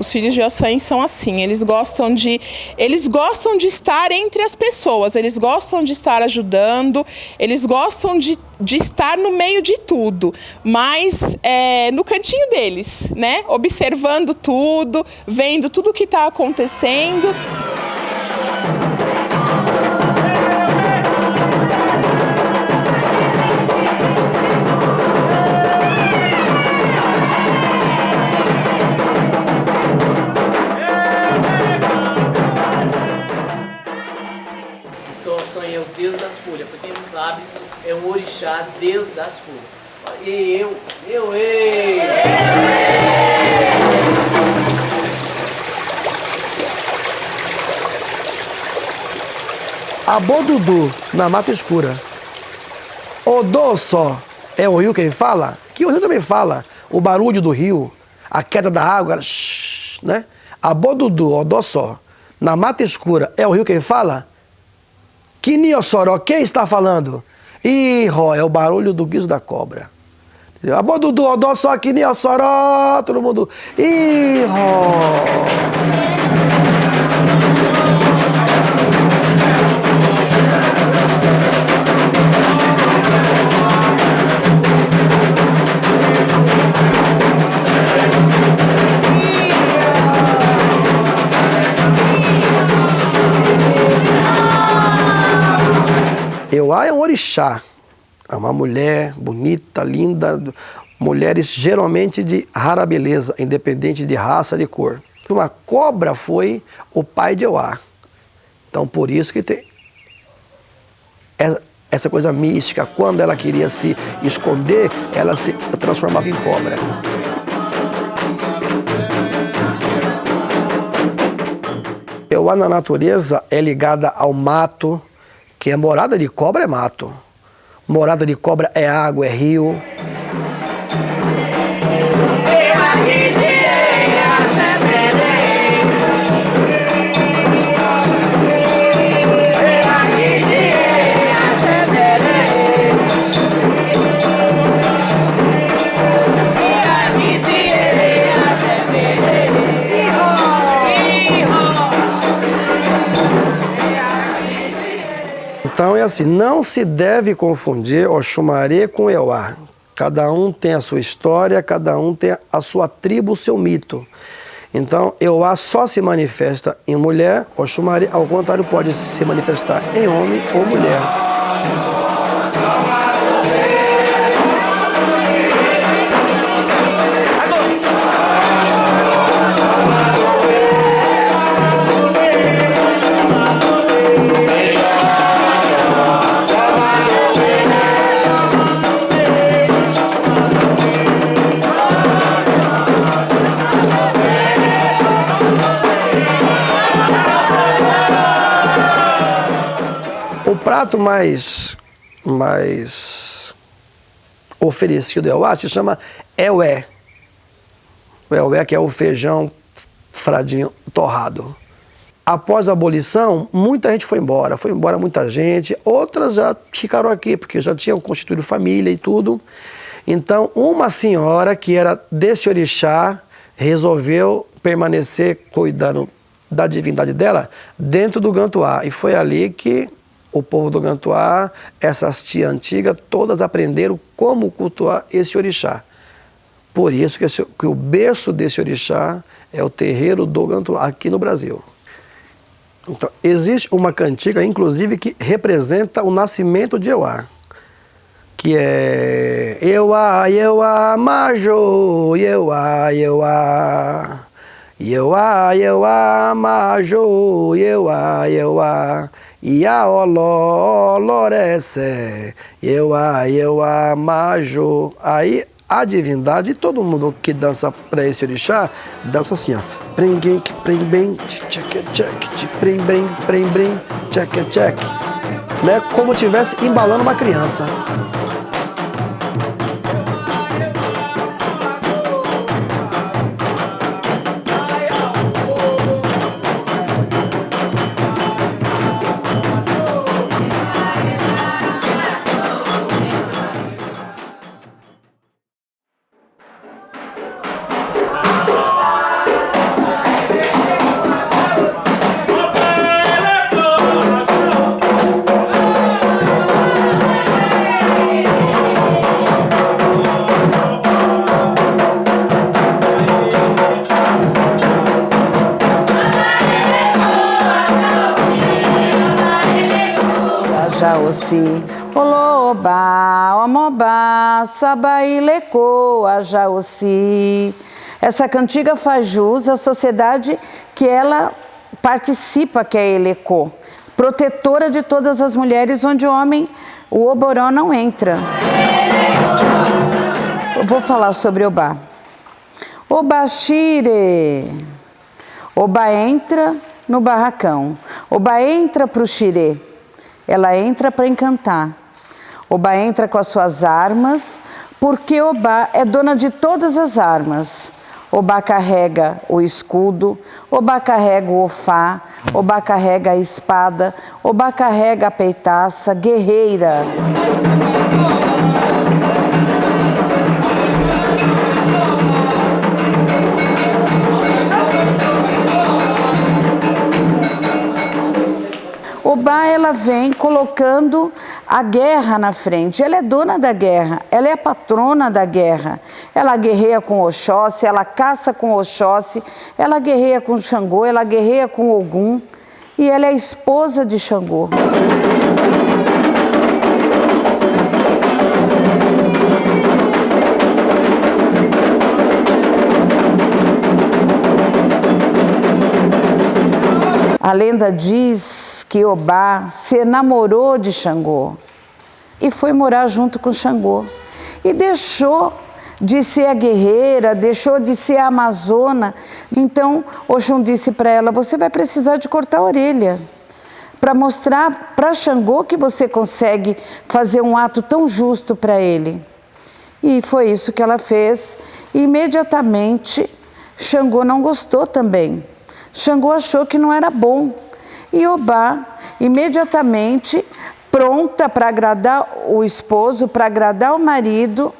Os filhos de Ossan são assim, eles gostam de estar entre as pessoas, eles gostam de estar ajudando, eles gostam de estar no meio de tudo, mas no cantinho deles, né? Observando tudo, vendo tudo o que está acontecendo. É o Deus das folhas, para quem não sabe, é um orixá, Deus das folhas. E ei! Abodudu, na Mata Escura. Odô só é o rio quem fala? Que o rio também fala. O barulho do rio, a queda da água, né? Abodudu, odô só. Na Mata Escura é o rio quem fala? Que Niossoró, quem está falando? Ró, é o barulho do guiso da cobra. Entendeu? Abodudu, odó só, que Niossoró, todo mundo. Ró. Euá é um orixá, é uma mulher bonita, linda, mulheres geralmente de rara beleza, independente de raça, de cor. Uma cobra foi o pai de Euá. Então por isso que tem essa coisa mística, quando ela queria se esconder, ela se transformava em cobra. Euá na natureza é ligada ao mato, que a morada de cobra é mato. Morada de cobra é água, é rio. Então é assim, não se deve confundir Oxumaré com Euá. Cada um tem a sua história, cada um tem a sua tribo, o seu mito. Então, Euá só se manifesta em mulher, Oxumaré, ao contrário, pode se manifestar em homem ou mulher. O prato mais oferecido ao Euá se chama Eué. O Eué, que é o feijão fradinho torrado. Após a abolição, muita gente foi embora muita gente, outras já ficaram aqui, porque já tinham constituído família e tudo. Então, uma senhora que era desse orixá resolveu permanecer cuidando da divindade dela dentro do Gantuá. E foi ali que o povo do Gantuá, essas tias antigas, todas aprenderam como cultuar esse orixá. Por isso que o berço desse orixá é o terreiro do Gantuá, aqui no Brasil. Então, existe uma cantiga, inclusive, que representa o nascimento de Euá, que é Euá, Euá, Majô, Euá, Euá, Euá, Euá, Majô, Euá, Euá, Iaoló, Lorece, Euá, Majô. Aí a divindade, todo mundo que dança para esse orixá, dança assim, ó. Prem-bem, prem-bem, tcheque-tcheque, prem-bem, tcheque-tcheque. Né? Como se estivesse embalando uma criança. Ajaoci, Oloba, Omoba, Sabaileco, Ajaoci. Essa cantiga faz jus à sociedade que ela participa, que é a Elecô, protetora de todas as mulheres, onde o homem, o Oboró, não entra. Eu vou falar sobre Obá. Obaxire. Obá entra no barracão. Obá entra para o xirê. Ela entra para encantar. Obá entra com as suas armas, porque Obá é dona de todas as armas. Obá carrega o escudo, Obá carrega o ofá, Obá carrega a espada, Obá carrega a peitaça, guerreira. Obá, ela vem colocando a guerra na frente. Ela é dona da guerra, ela é a patrona da guerra. Ela guerreia com Oxóssi, ela caça com Oxóssi, ela guerreia com Xangô, ela guerreia com Ogum. E ela é a esposa de Xangô. A lenda diz que Obá se enamorou de Xangô e foi morar junto com Xangô. E deixou de ser a guerreira, deixou de ser a amazona. Então Oxum disse para ela: você vai precisar de cortar a orelha para mostrar para Xangô que você consegue fazer um ato tão justo para ele. E foi isso que ela fez. E imediatamente Xangô não gostou também. Xangô achou que não era bom. E Obá, imediatamente, pronta para agradar o esposo, para agradar o marido,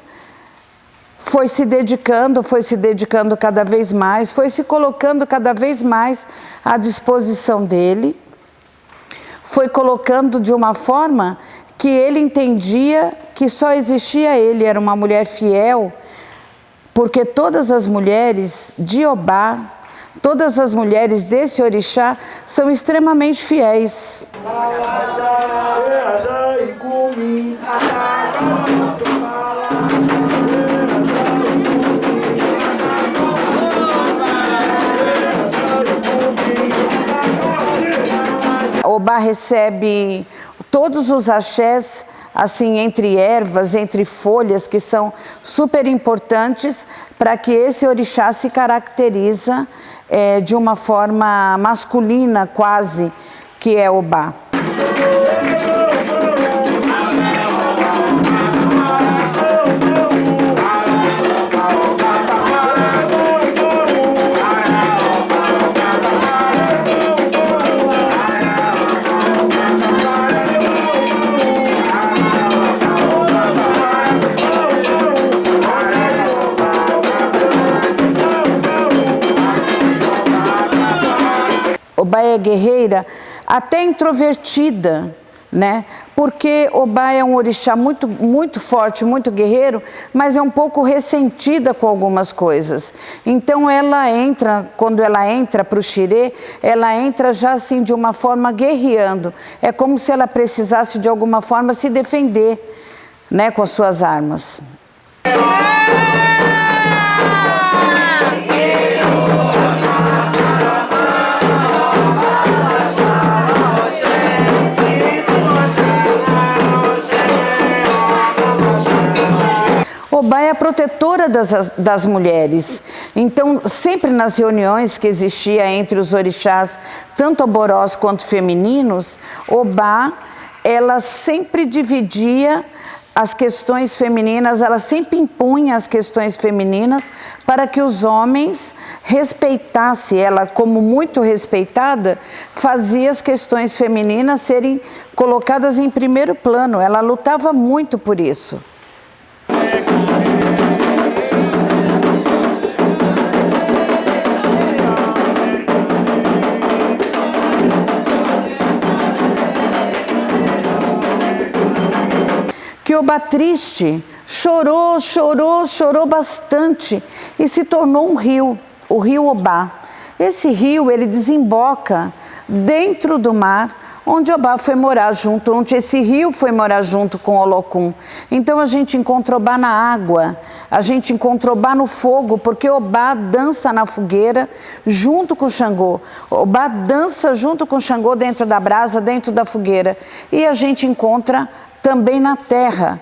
foi se dedicando cada vez mais, foi se colocando cada vez mais à disposição dele, foi colocando de uma forma que ele entendia que só existia ele, era uma mulher fiel, porque todas as mulheres de Obá, todas as mulheres desse orixá são extremamente fiéis. Obá recebe todos os axés, assim, entre ervas, entre folhas, que são super importantes para que esse orixá se caracteriza de uma forma masculina quase, que é Obá. Obá é guerreira, até introvertida, né? Porque Obá é um orixá muito forte, muito guerreiro, mas é um pouco ressentida com algumas coisas. Então ela entra, quando ela entra para o xirê, ela entra já assim de uma forma guerreando. É como se ela precisasse de alguma forma se defender, né, com as suas armas. Obá é a protetora das mulheres. Então, sempre nas reuniões que existia entre os orixás, tanto oborós quanto femininos, Obá, ela sempre dividia as questões femininas, ela sempre impunha as questões femininas para que os homens respeitassem. Ela, como muito respeitada, fazia as questões femininas serem colocadas em primeiro plano. Ela lutava muito por isso. Que Obá triste chorou bastante e se tornou um rio, o rio Obá. Esse rio, ele desemboca dentro do mar, onde Obá foi morar junto, onde esse rio foi morar junto com Olocum. Então a gente encontra Obá na água, a gente encontra Obá no fogo, porque Obá dança na fogueira junto com Xangô. Obá dança junto com Xangô dentro da brasa, dentro da fogueira. E a gente encontra também na terra,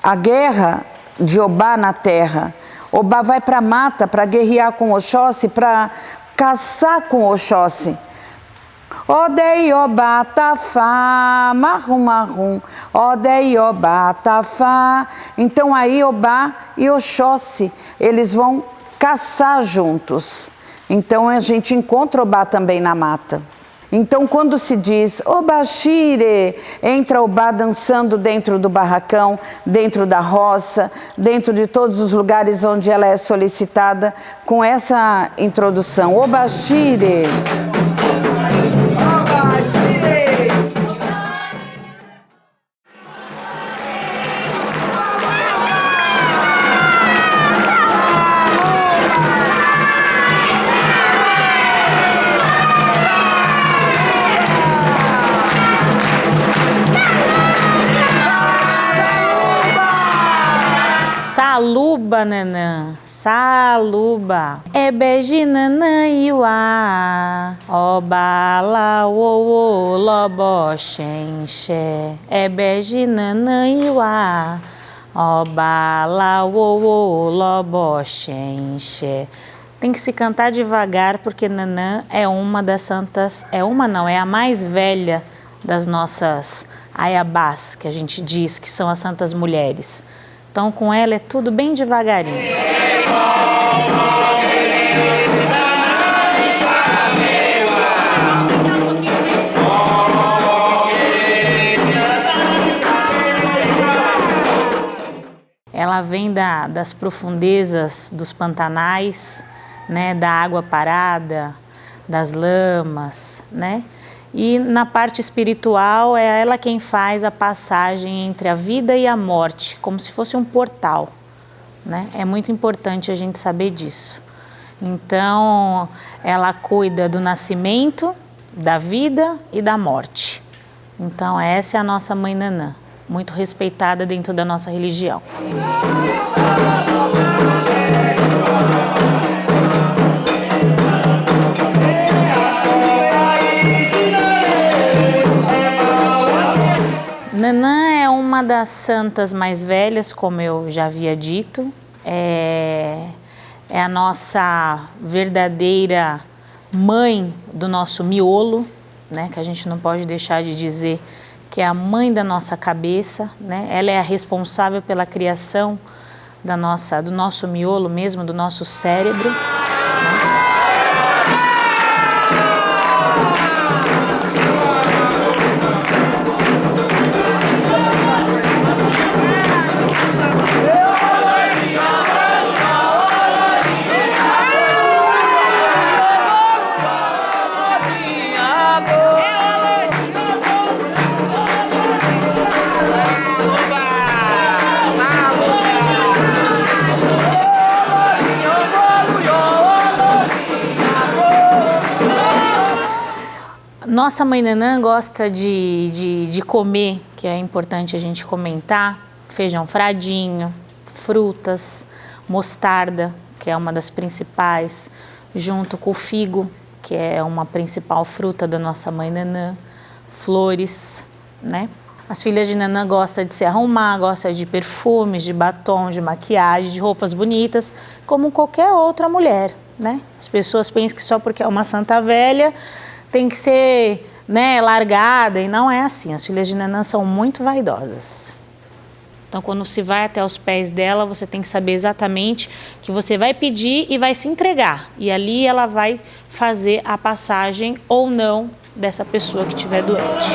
a guerra de Obá na terra. Obá vai para a mata para guerrear com Oxóssi, para caçar com Oxóssi. Odei Obá tafá, marrum marrum, Odei Obá tafá. Então aí Obá e Oxóssi, eles vão caçar juntos. Então a gente encontra Obá também na mata. Então quando se diz Obaxire, entra Obá dançando dentro do barracão, dentro da roça, dentro de todos os lugares onde ela é solicitada, com essa introdução, Obaxire. Saluba, nanã, saluba. Ebeji, nanã, iuá. Obala, uô, lobo, xenxé. Ebeji, nanã, iuá. Obala, uô, lobo, xenxé. Tem que se cantar devagar, porque Nanã é uma das santas, é a mais velha das nossas aiabás, que a gente diz que são as santas mulheres. Então, com ela é tudo bem devagarinho. Ela vem das profundezas dos pantanais, né, da água parada, das lamas, né? E na parte espiritual é ela quem faz a passagem entre a vida e a morte, como se fosse um portal, né? É muito importante a gente saber disso. Então, ela cuida do nascimento, da vida e da morte. Então, essa é a nossa Mãe Nanã, muito respeitada dentro da nossa religião. Nanã é uma das santas mais velhas, como eu já havia dito. É a nossa verdadeira mãe do nosso miolo, né? Que a gente não pode deixar de dizer que é a mãe da nossa cabeça, né? Ela é a responsável pela criação do nosso miolo mesmo, do nosso cérebro. Nossa Mãe Nanã gosta de comer, que é importante a gente comentar, feijão fradinho, frutas, mostarda, que é uma das principais, junto com o figo, que é uma principal fruta da nossa Mãe Nanã, flores, né? As filhas de Nanã gostam de se arrumar, gostam de perfumes, de batom, de maquiagem, de roupas bonitas, como qualquer outra mulher, né? As pessoas pensam que só porque é uma santa velha tem que ser, né, largada, e não é assim. As filhas de Nanã são muito vaidosas. Então, quando se vai até os pés dela, você tem que saber exatamente que você vai pedir e vai se entregar. E ali ela vai fazer a passagem ou não dessa pessoa que estiver doente.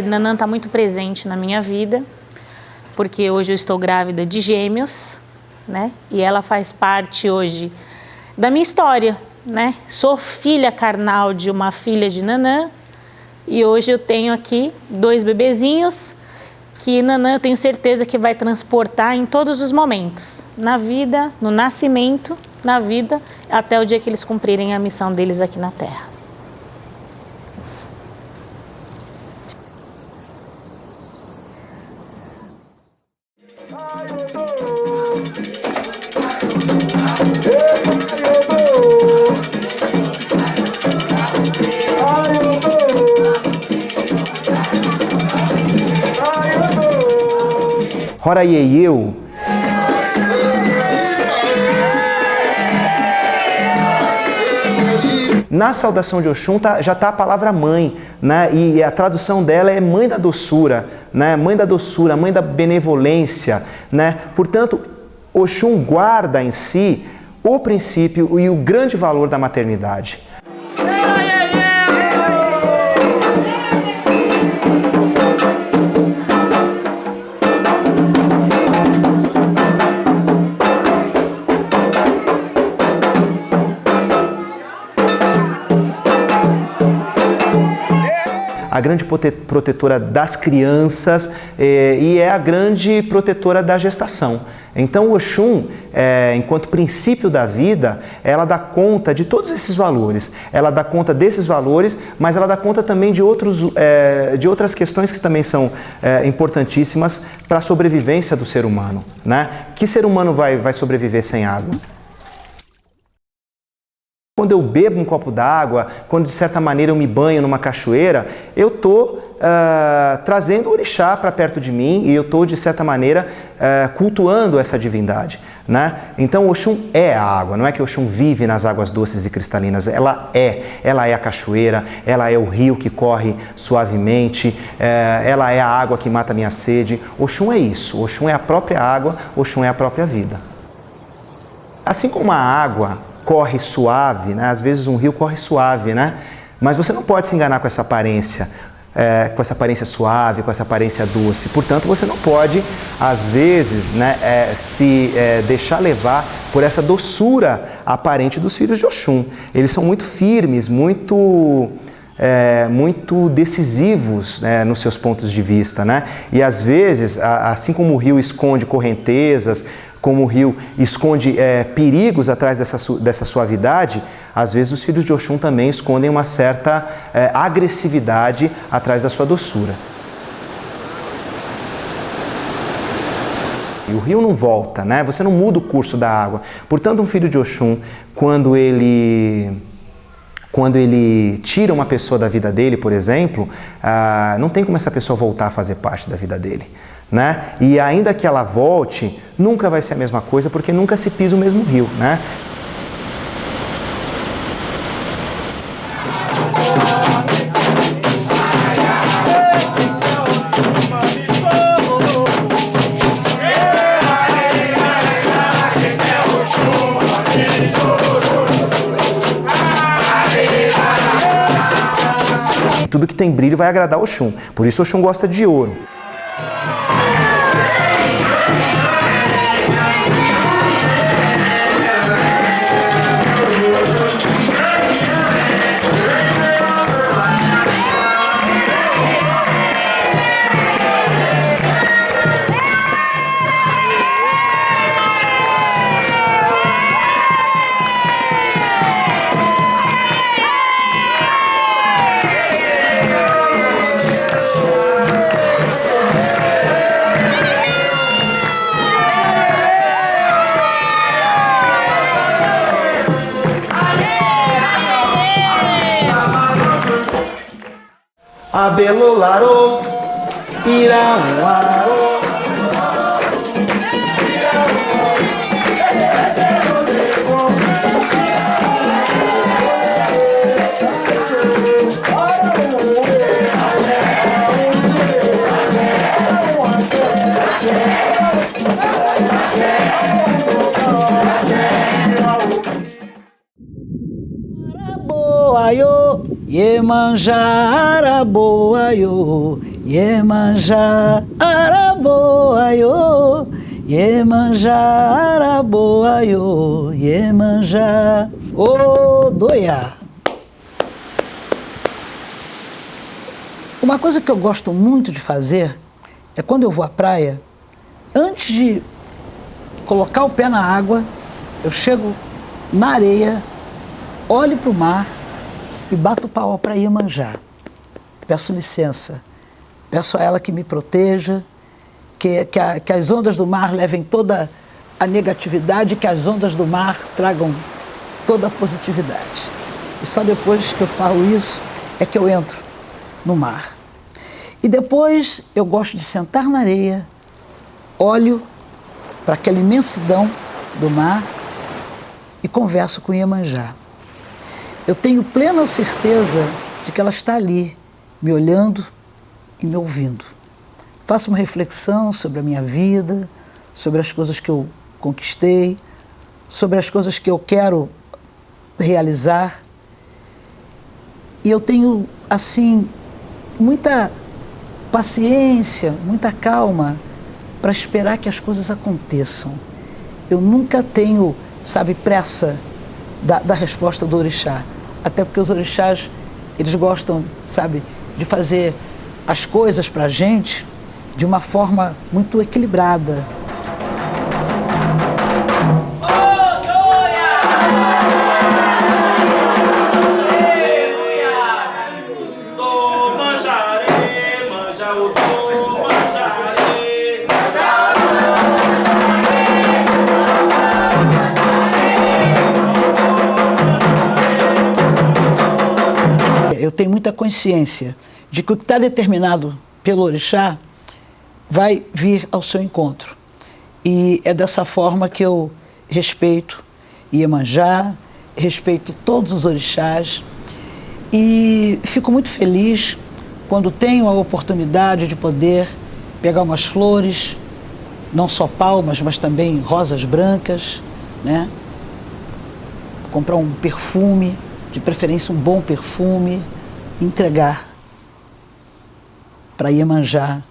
Hoje, Nanã está muito presente na minha vida, porque hoje eu estou grávida de gêmeos, né? E ela faz parte hoje da minha história, né? Sou filha carnal de uma filha de Nanã e hoje eu tenho aqui 2 bebezinhos que Nanã eu tenho certeza que vai transportar em todos os momentos, na vida, no nascimento, na vida, até o dia que eles cumprirem a missão deles aqui na Terra. Hora Ieieu. Na saudação de Oxum já está a palavra mãe, né? E a tradução dela é mãe da doçura, né? Mãe da doçura, mãe da benevolência, né? Portanto, Oxum guarda em si o princípio e o grande valor da maternidade. A grande protetora das crianças e é a grande protetora da gestação. Então, o Oxum, enquanto princípio da vida, ela dá conta de todos esses valores. Ela dá conta desses valores, mas ela dá conta também de outras questões que também são importantíssimas para a sobrevivência do ser humano, né? Que ser humano vai sobreviver sem água? Quando eu bebo um copo d'água, quando de certa maneira eu me banho numa cachoeira, eu estou trazendo o orixá para perto de mim e eu estou de certa maneira cultuando essa divindade, né? Então Oxum é a água, não é que Oxum vive nas águas doces e cristalinas, ela é a cachoeira, ela é o rio que corre suavemente, ela é a água que mata a minha sede. Oxum é isso, Oxum é a própria água, Oxum é a própria vida. Assim como a água corre suave, né? Às vezes um rio corre suave, né? Mas você não pode se enganar com essa aparência suave, com essa aparência doce. Portanto, você não pode, às vezes, né, se deixar levar por essa doçura aparente dos filhos de Oxum. Eles são muito firmes, muito decisivos, né, nos seus pontos de vista, né? E às vezes, assim como o rio esconde correntezas, como o rio esconde perigos atrás dessa suavidade, às vezes os filhos de Oxum também escondem uma certa agressividade atrás da sua doçura. E o rio não volta, né? Você não muda o curso da água. Portanto, um filho de Oxum, quando ele tira uma pessoa da vida dele, por exemplo, não tem como essa pessoa voltar a fazer parte da vida dele, né? E ainda que ela volte, nunca vai ser a mesma coisa, porque nunca se pisa o mesmo rio, né? Tudo que tem brilho vai agradar Oxum. Por isso Oxum gosta de ouro. Abelolaro, Irauaro. Boa, yo. Iemanjá araboaiô, Iemanjá araboaiô, Iemanjá araboaiô, Iemanjá odoiá. Uma coisa que eu gosto muito de fazer é quando eu vou à praia, antes de colocar o pé na água, eu chego na areia, olho para o mar e bato palma para Iemanjá. Peço licença, peço a ela que me proteja, que as ondas do mar levem toda a negatividade, que as ondas do mar tragam toda a positividade. E só depois que eu falo isso é que eu entro no mar. E depois eu gosto de sentar na areia, olho para aquela imensidão do mar e converso com Iemanjá. Eu tenho plena certeza de que ela está ali, me olhando e me ouvindo. Faço uma reflexão sobre a minha vida, sobre as coisas que eu conquistei, sobre as coisas que eu quero realizar. E eu tenho, assim, muita paciência, muita calma para esperar que as coisas aconteçam. Eu nunca tenho, sabe, pressa da resposta do orixá. Até porque os orixás, eles gostam, sabe, de fazer as coisas para a gente de uma forma muito equilibrada. Eu tenho muita consciência de que o que está determinado pelo orixá vai vir ao seu encontro. E é dessa forma que eu respeito Iemanjá, respeito todos os orixás e fico muito feliz quando tenho a oportunidade de poder pegar umas flores, não só palmas, mas também rosas brancas, né? Comprar um perfume, de preferência um bom perfume, entregar para Iemanjá.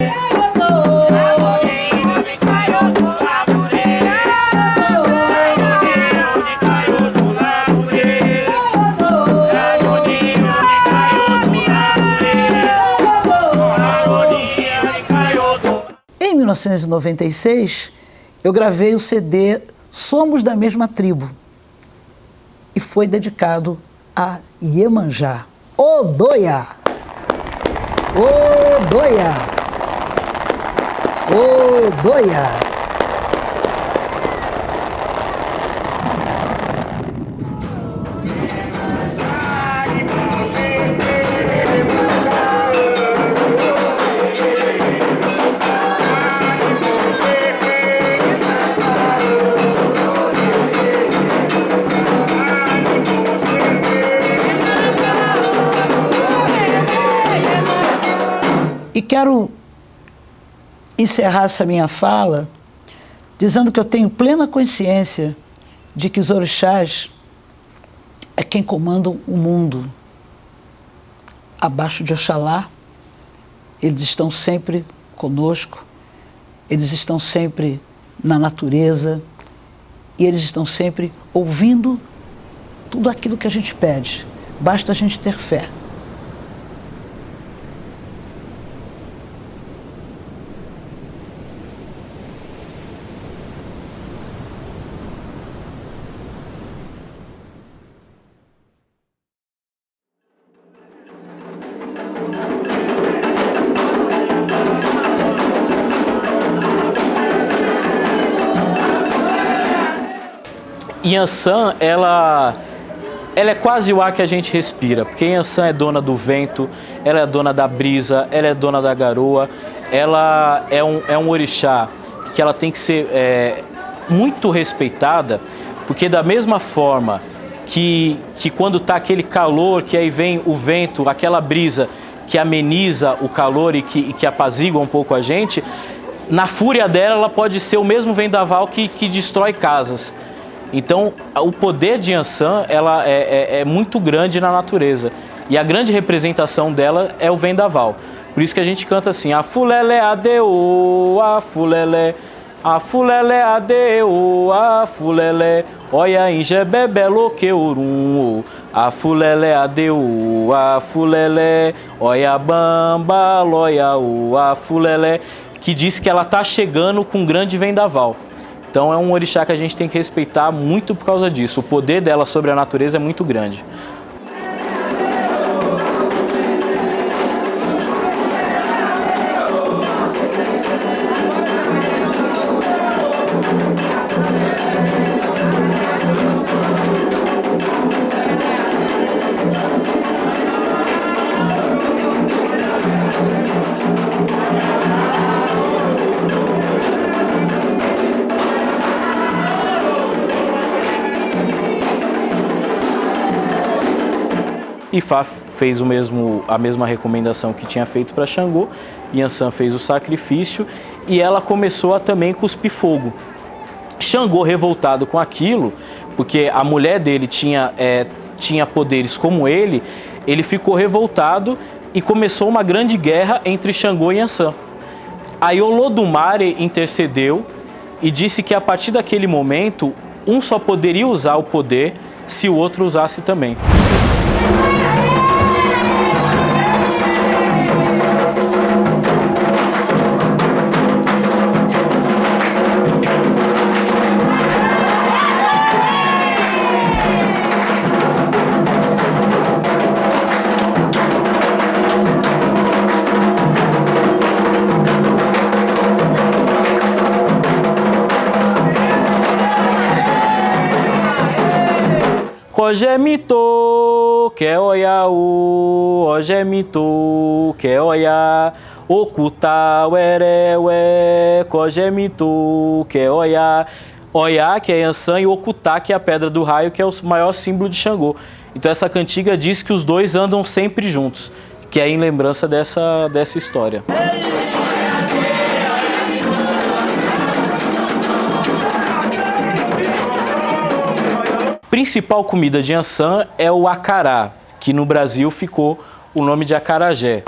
Em 1996, eu gravei o CD Somos da Mesma Tribo e foi dedicado a Iemanjá. Odoiá! Odoiá! Odoiá! E quero encerrar essa minha fala dizendo que eu tenho plena consciência de que os orixás é quem comandam o mundo. Abaixo de Oxalá, eles estão sempre conosco, eles estão sempre na natureza e eles estão sempre ouvindo tudo aquilo que a gente pede. Basta a gente ter fé. Yansan, ela é quase o ar que a gente respira, porque Yansan é dona do vento, ela é dona da brisa, ela é dona da garoa, ela é um orixá que ela tem que ser muito respeitada, porque da mesma forma que quando está aquele calor, que aí vem o vento, aquela brisa que ameniza o calor e que apazigua um pouco a gente, na fúria dela ela pode ser o mesmo vendaval que destrói casas. Então, o poder de Yansan ela é muito grande na natureza. E a grande representação dela é o vendaval. Por isso que a gente canta assim, a fulelé adeu, a fulelé adeu, a fulelé, olha injebebe loqueurum, a fulelé adeu, a fulelé, olha bamba, loia, a fulelé, que diz que ela está chegando com um grande vendaval. Então é um orixá que a gente tem que respeitar muito por causa disso. O poder dela sobre a natureza é muito grande. Ifá fez a mesma recomendação que tinha feito para Xangô, Yansan fez o sacrifício e ela começou a também cuspir fogo. Xangô, revoltado com aquilo, porque a mulher dele tinha poderes como ele ficou revoltado e começou uma grande guerra entre Xangô e Yansan. Aí Olodumare intercedeu e disse que a partir daquele momento, um só poderia usar o poder se o outro usasse também. Ojemito, que oia o, ojemito, que oia, okuta uerewe, ojemito, que oia. Oiá, que é Yansan, e Okutá, que é a pedra do raio, que é o maior símbolo de Xangô. Então essa cantiga diz que os dois andam sempre juntos, que é em lembrança dessa história. Principal comida de Yansan é o acará, que no Brasil ficou o nome de acarajé.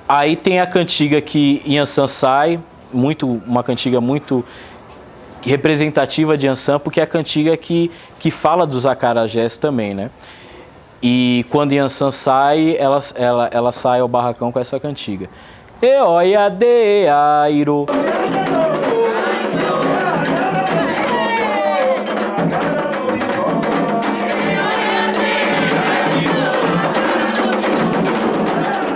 Aí tem a cantiga que Yansan sai, uma cantiga muito representativa de Yansan, porque é a cantiga que fala dos acarajés também, né? E quando Yansan sai, ela sai ao barracão com essa cantiga. Eoia de airo.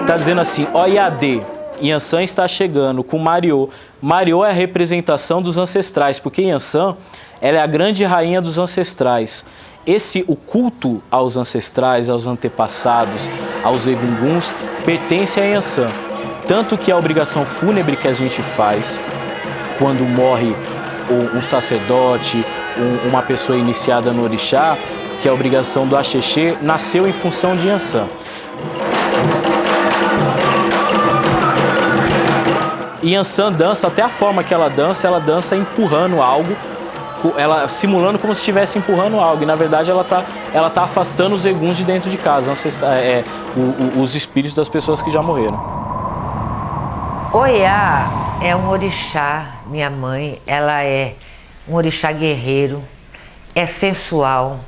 Tá dizendo assim, Oiadê, Yansan está chegando com Mariô. Mariô é a representação dos ancestrais, porque Yansan, ela é a grande rainha dos ancestrais. O culto aos ancestrais, aos antepassados, aos egunguns, pertence a Yansan. Tanto que a obrigação fúnebre que a gente faz quando morre um sacerdote, uma pessoa iniciada no orixá, que é a obrigação do axexê, nasceu em função de Yansan. E Yansan dança, até a forma que ela dança empurrando algo, ela simulando como se estivesse empurrando algo. E na verdade ela tá afastando os eguns de dentro de casa, os espíritos das pessoas que já morreram. Oiá é um orixá, minha mãe, ela é um orixá guerreiro, é sensual.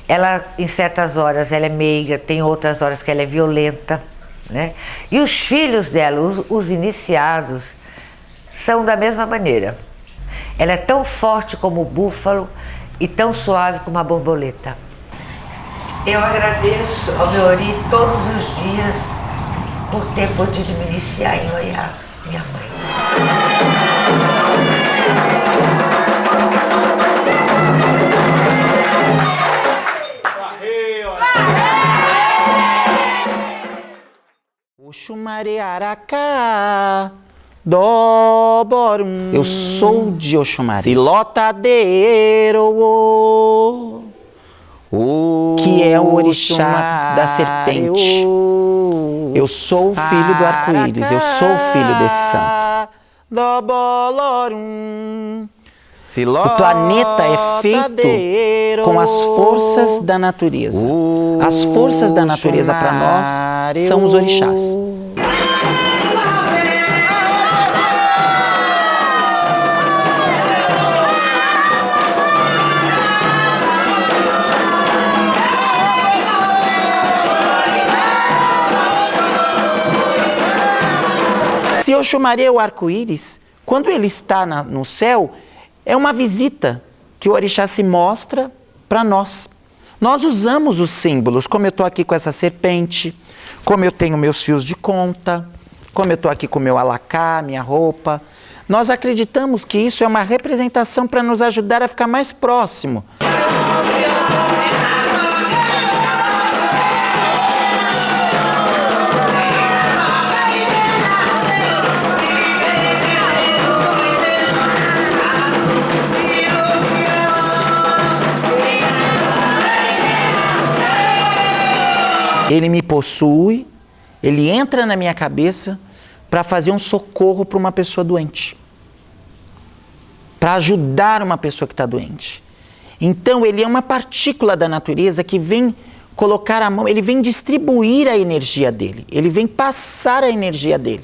Ela, em certas horas, ela é meiga, tem outras horas que ela é violenta, né? E os filhos dela, os iniciados, são da mesma maneira. Ela é tão forte como o búfalo e tão suave como a borboleta. Eu agradeço ao meu ori todos os dias por ter podido me iniciar em Oiá, minha mãe. Oxumare Aracá, Doborum. Eu sou de Oxumare. Silotadeiro, que é o orixá da serpente. Eu sou o filho do arco-íris, eu sou o filho desse santo. O planeta é feito com as forças da natureza. As forças da natureza para nós são os orixás. Se Oxumaré é o arco-íris, quando ele está no céu, é uma visita que o orixá se mostra para nós. Nós usamos os símbolos, como eu estou aqui com essa serpente, como eu tenho meus fios de conta, como eu estou aqui com meu alacá, minha roupa. Nós acreditamos que isso é uma representação para nos ajudar a ficar mais próximo. Ele me possui, ele entra na minha cabeça para fazer um socorro para uma pessoa doente. Para ajudar uma pessoa que está doente. Então ele é uma partícula da natureza que vem colocar a mão, ele vem distribuir a energia dele, ele vem passar a energia dele.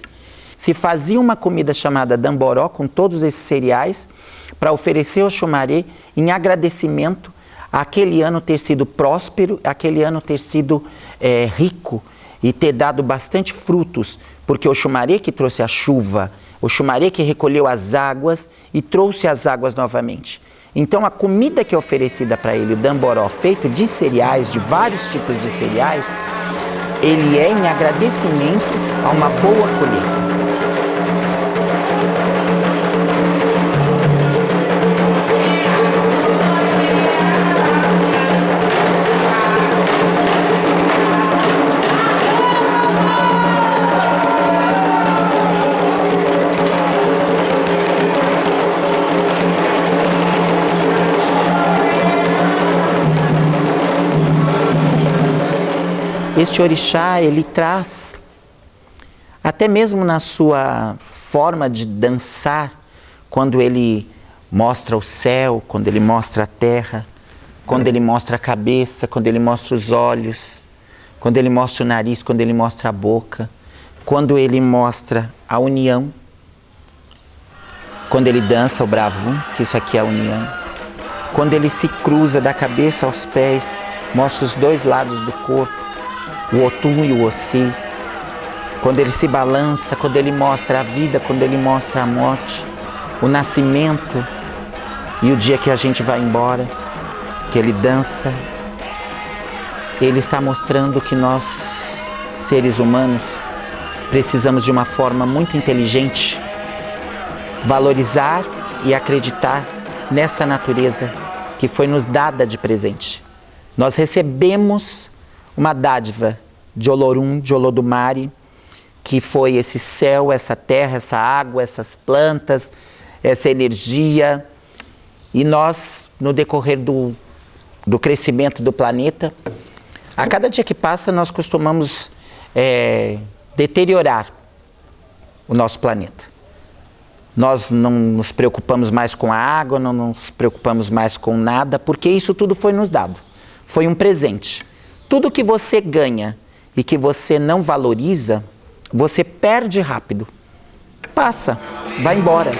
Se fazia uma comida chamada damboró com todos esses cereais para oferecer ao Oxumaré em agradecimento aquele ano ter sido próspero, aquele ano ter sido rico e ter dado bastante frutos, porque o Oxumaré que trouxe a chuva, o Oxumaré que recolheu as águas e trouxe as águas novamente. Então a comida que é oferecida para ele, o damboró, feito de cereais, de vários tipos de cereais, ele é em agradecimento a uma boa colheita. Este orixá, ele traz, até mesmo na sua forma de dançar, quando ele mostra o céu, quando ele mostra a terra, quando ele mostra a cabeça, quando ele mostra os olhos, quando ele mostra o nariz, quando ele mostra a boca, quando ele mostra a união, quando ele dança o bravum, que isso aqui é a união, quando ele se cruza da cabeça aos pés, mostra os dois lados do corpo, o Otum e o Ossi, quando ele se balança, quando ele mostra a vida, quando ele mostra a morte, o nascimento e o dia que a gente vai embora, que ele dança, ele está mostrando que nós, seres humanos, precisamos de uma forma muito inteligente valorizar e acreditar nessa natureza que foi nos dada de presente. Nós recebemos uma dádiva de Olorum, de Olodumare, que foi esse céu, essa terra, essa água, essas plantas, essa energia. E nós, no decorrer do crescimento do planeta, a cada dia que passa, nós costumamos deteriorar o nosso planeta. Nós não nos preocupamos mais com a água, não nos preocupamos mais com nada, porque isso tudo foi nos dado. Foi um presente. Tudo que você ganha e que você não valoriza, você perde rápido. Passa, vai embora.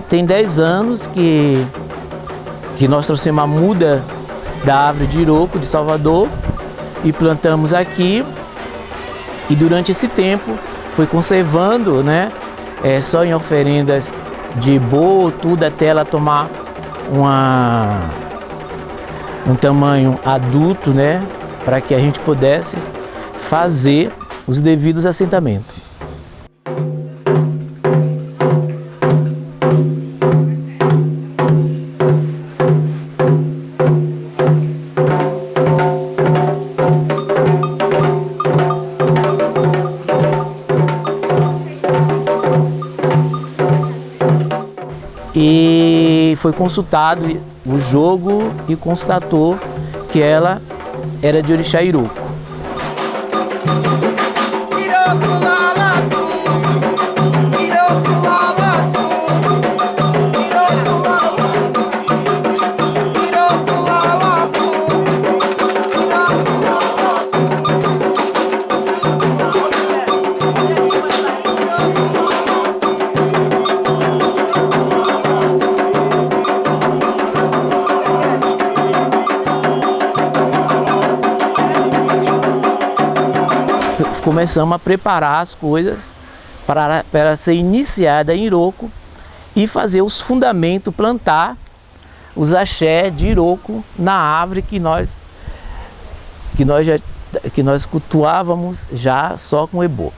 Tem 10 anos que nós trouxemos a muda da árvore de Iroco, de Salvador, e plantamos aqui. E durante esse tempo foi conservando, né? Só em oferendas de boa, tudo, até ela tomar um tamanho adulto, né? Para que a gente pudesse fazer os devidos assentamentos. foi consultado o jogo e constatou que ela era de orixá Iroko. Começamos a preparar as coisas para ser iniciada em Iroko e fazer os fundamentos, plantar os axé de Iroko na árvore que nós cultuávamos já só com ebô.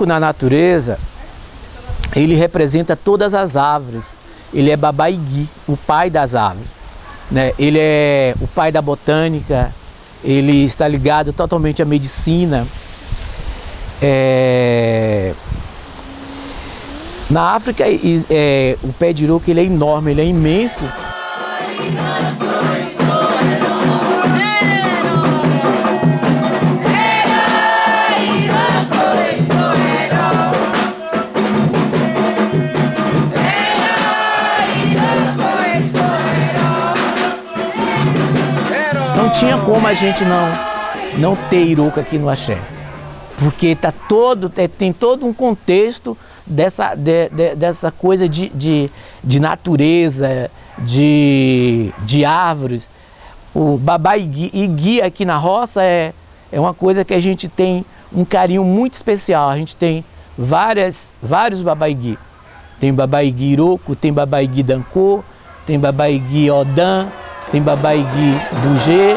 Na natureza, ele representa todas as árvores. Ele é Babaigui, o pai das árvores, né? Ele é o pai da botânica, ele está ligado totalmente à medicina. Na África, o pé de Iroko ele é enorme, ele é imenso. Não tinha como a gente não ter Iroko aqui no axé, porque tem todo um contexto dessa coisa de natureza, de árvores. O babá e guia aqui na roça é uma coisa que a gente tem um carinho muito especial. A gente tem vários babaigui. Tem babaigui Iroko, tem babaigui Dankô, tem babaigui Odan, tem babaigui Bugê.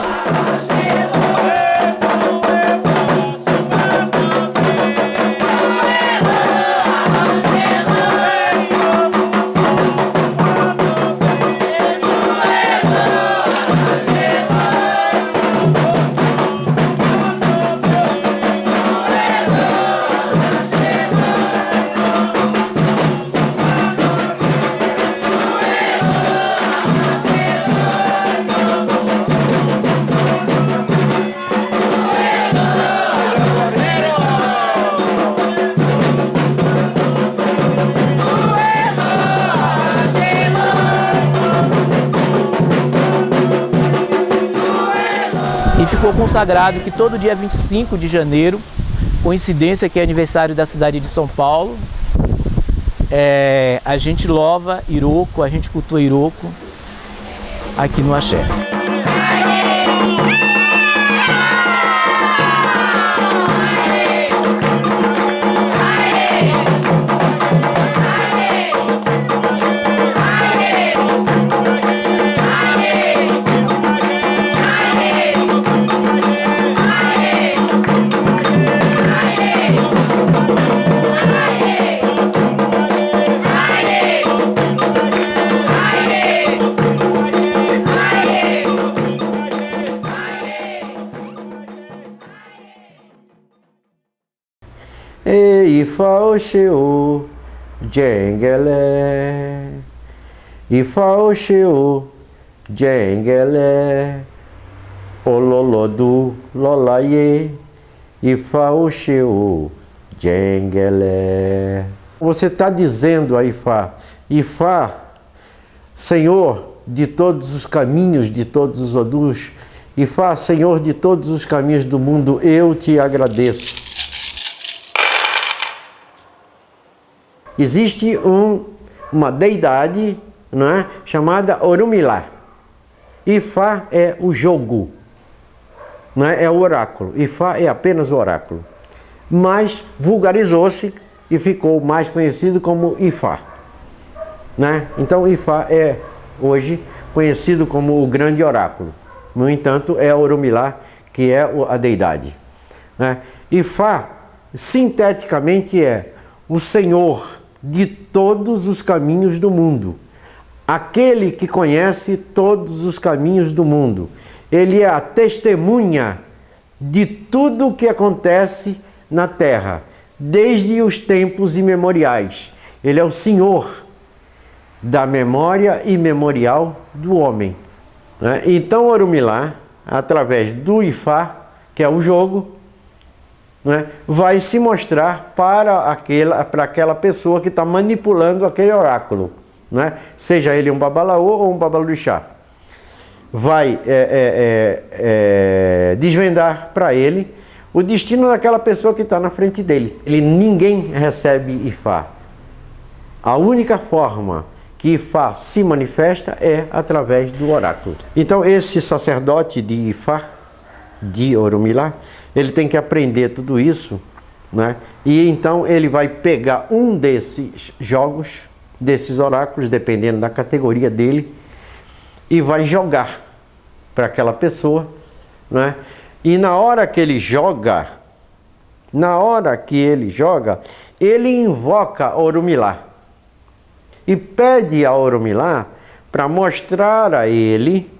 E ficou consagrado que todo dia 25 de janeiro, coincidência que é aniversário da cidade de São Paulo, a gente louva Iroko, a gente cultua Iroko aqui no axé. Ifa Oxeô, Djenguelé. Ifa Oxeô, Djenguelé. Ololodu, Lolaie. Ifa Oxeô, Djenguelé. Você está dizendo a Ifá, Ifá, Senhor de todos os caminhos, de todos os Odus, Ifá, Senhor de todos os caminhos do mundo, eu te agradeço. Existe uma deidade, não é? Chamada Orumilá. Ifá é o jogo, não é? É o oráculo. Ifá é apenas o oráculo. Mas vulgarizou-se e ficou mais conhecido como Ifá, né? Então Ifá é hoje conhecido como o grande oráculo. No entanto, é Orumilá que é a deidade, né? Ifá, sinteticamente, é o Senhor de todos os caminhos do mundo, aquele que conhece todos os caminhos do mundo. Ele é a testemunha de tudo o que acontece na Terra, desde os tempos imemoriais. Ele é o Senhor da memória imemorial do homem, né? Então Orumilá, através do Ifá, que é o jogo, né, vai se mostrar para aquela pessoa que está manipulando aquele oráculo, né? Seja ele um babalaô ou um babalorixá. Vai desvendar para ele o destino daquela pessoa que está na frente dele. Ninguém recebe Ifá. A única forma que Ifá se manifesta é através do oráculo. Então esse sacerdote de Ifá, de Orumilá, ele tem que aprender tudo isso, né? E então ele vai pegar um desses jogos, desses oráculos, dependendo da categoria dele, e vai jogar para aquela pessoa, né? E na hora que ele joga, ele invoca Orumilá e pede a Orumilá para mostrar a ele,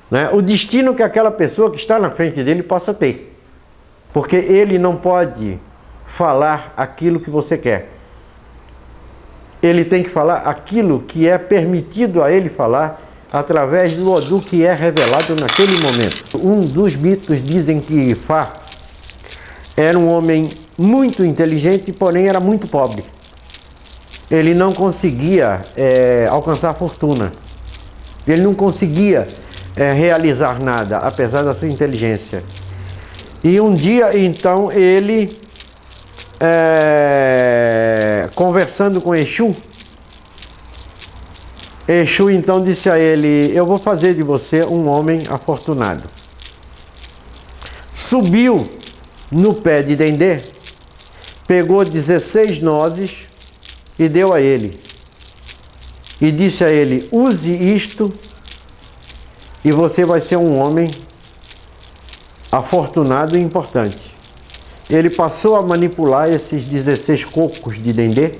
né, o destino que aquela pessoa que está na frente dele possa ter. Porque ele não pode falar aquilo que você quer. Ele tem que falar aquilo que é permitido a ele falar através do Odu que é revelado naquele momento. Um dos mitos dizem que Ifá era um homem muito inteligente, porém era muito pobre. Ele não conseguia alcançar fortuna. Ele não conseguia realizar nada, apesar da sua inteligência. E um dia, então, ele, conversando com Exu, Exu então disse a ele: eu vou fazer de você um homem afortunado. Subiu no pé de dendê, pegou 16 nozes e deu a ele. E disse a ele: use isto e você vai ser um homem afortunado e importante. Ele passou a manipular esses 16 cocos de dendê,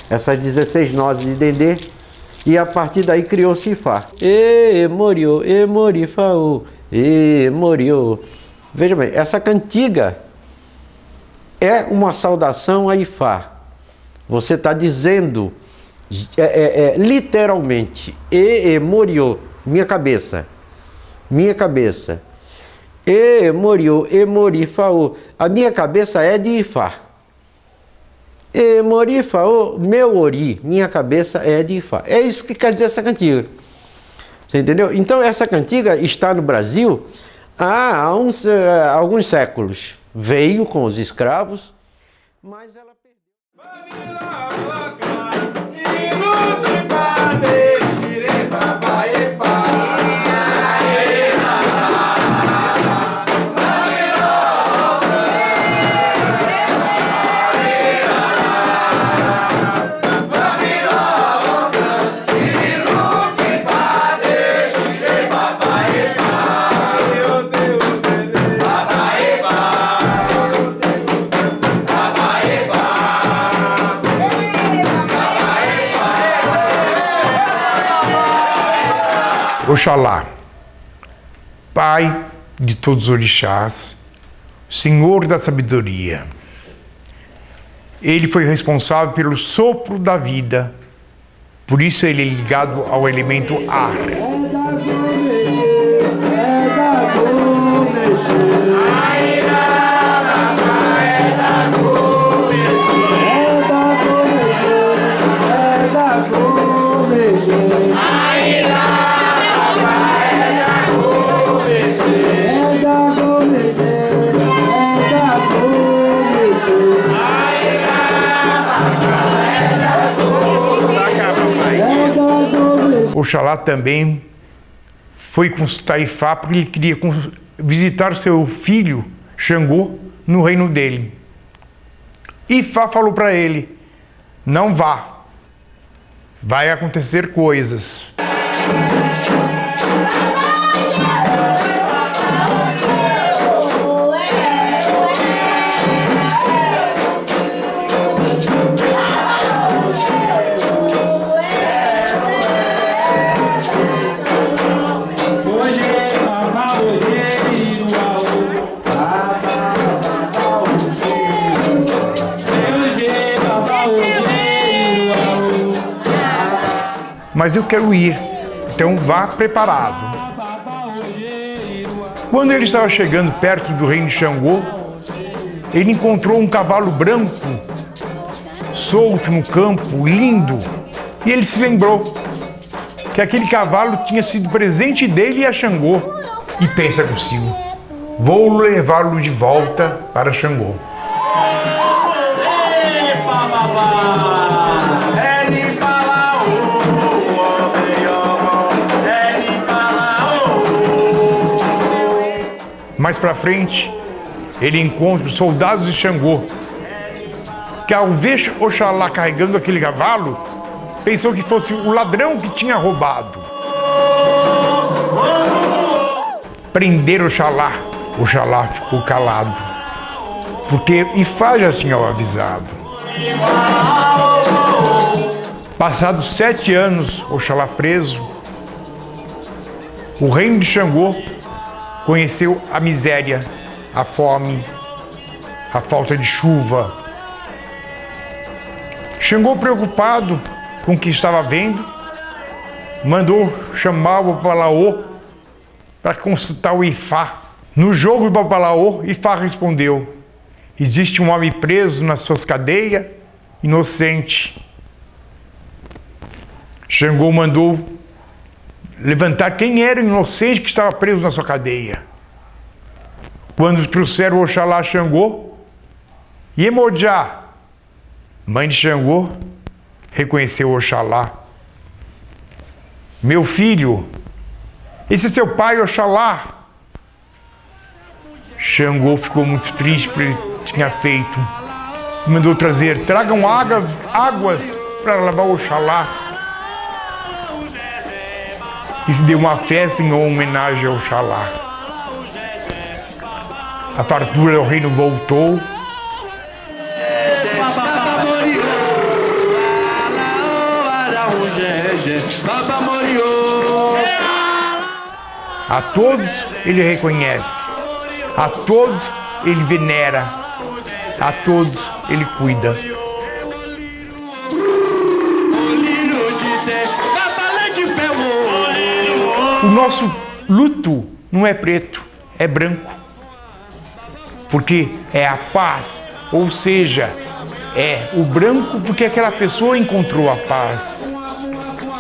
essas 16 nozes de dendê, e a partir daí criou-se Ifá. E moriô, e morifaô, e moriô. Veja bem, essa cantiga é uma saudação a Ifá. Você está dizendo literalmente, e moriô, minha cabeça, minha cabeça. E moriô, e morifaô, a minha cabeça é de Ifá. E morifaô, meu ori, minha cabeça é de Ifá. É isso que quer dizer essa cantiga. Você entendeu? Então essa cantiga está no Brasil há alguns séculos. Veio com os escravos, mas ela Oxalá, Pai de todos os orixás, Senhor da sabedoria. Ele foi responsável pelo sopro da vida, por isso ele é ligado ao elemento ar. Oxalá também foi consultar Ifá porque ele queria visitar seu filho, Xangô, no reino dele. Ifá falou para ele, não vá, vai acontecer coisas. Mas eu quero ir, então vá preparado. Quando ele estava chegando perto do reino de Xangô, ele encontrou um cavalo branco, solto no campo, lindo, e ele se lembrou que aquele cavalo tinha sido presente dele a Xangô, e pensa consigo, vou levá-lo de volta para Xangô. Mais para frente, ele encontra os soldados de Xangô, que ao ver Oxalá carregando aquele cavalo, pensou que fosse o ladrão que tinha roubado. Prenderam Oxalá. Oxalá ficou calado, porque Ifá já tinha o avisado. Passados 7 anos, Oxalá preso, o reino de Xangô conheceu a miséria, a fome, a falta de chuva. Xangô, preocupado com o que estava vendo, mandou chamar o Babalaô para consultar o Ifá. No jogo do Babalaô, Ifá respondeu, existe um homem preso nas suas cadeias, inocente. Xangô mandou levantar quem era o inocente que estava preso na sua cadeia. Quando trouxeram Oxalá a Xangô, Iemoja, mãe de Xangô, reconheceu Oxalá. Meu filho, esse é seu pai, Oxalá. Xangô ficou muito triste por ele tinha feito. Mandou trazer, tragam águas para lavar Oxalá. E se deu uma festa em homenagem ao Oxalá. A fartura do reino voltou. A todos ele reconhece, a todos ele venera, a todos ele cuida. O nosso luto não é preto, é branco. Porque é a paz, ou seja, é o branco porque aquela pessoa encontrou a paz.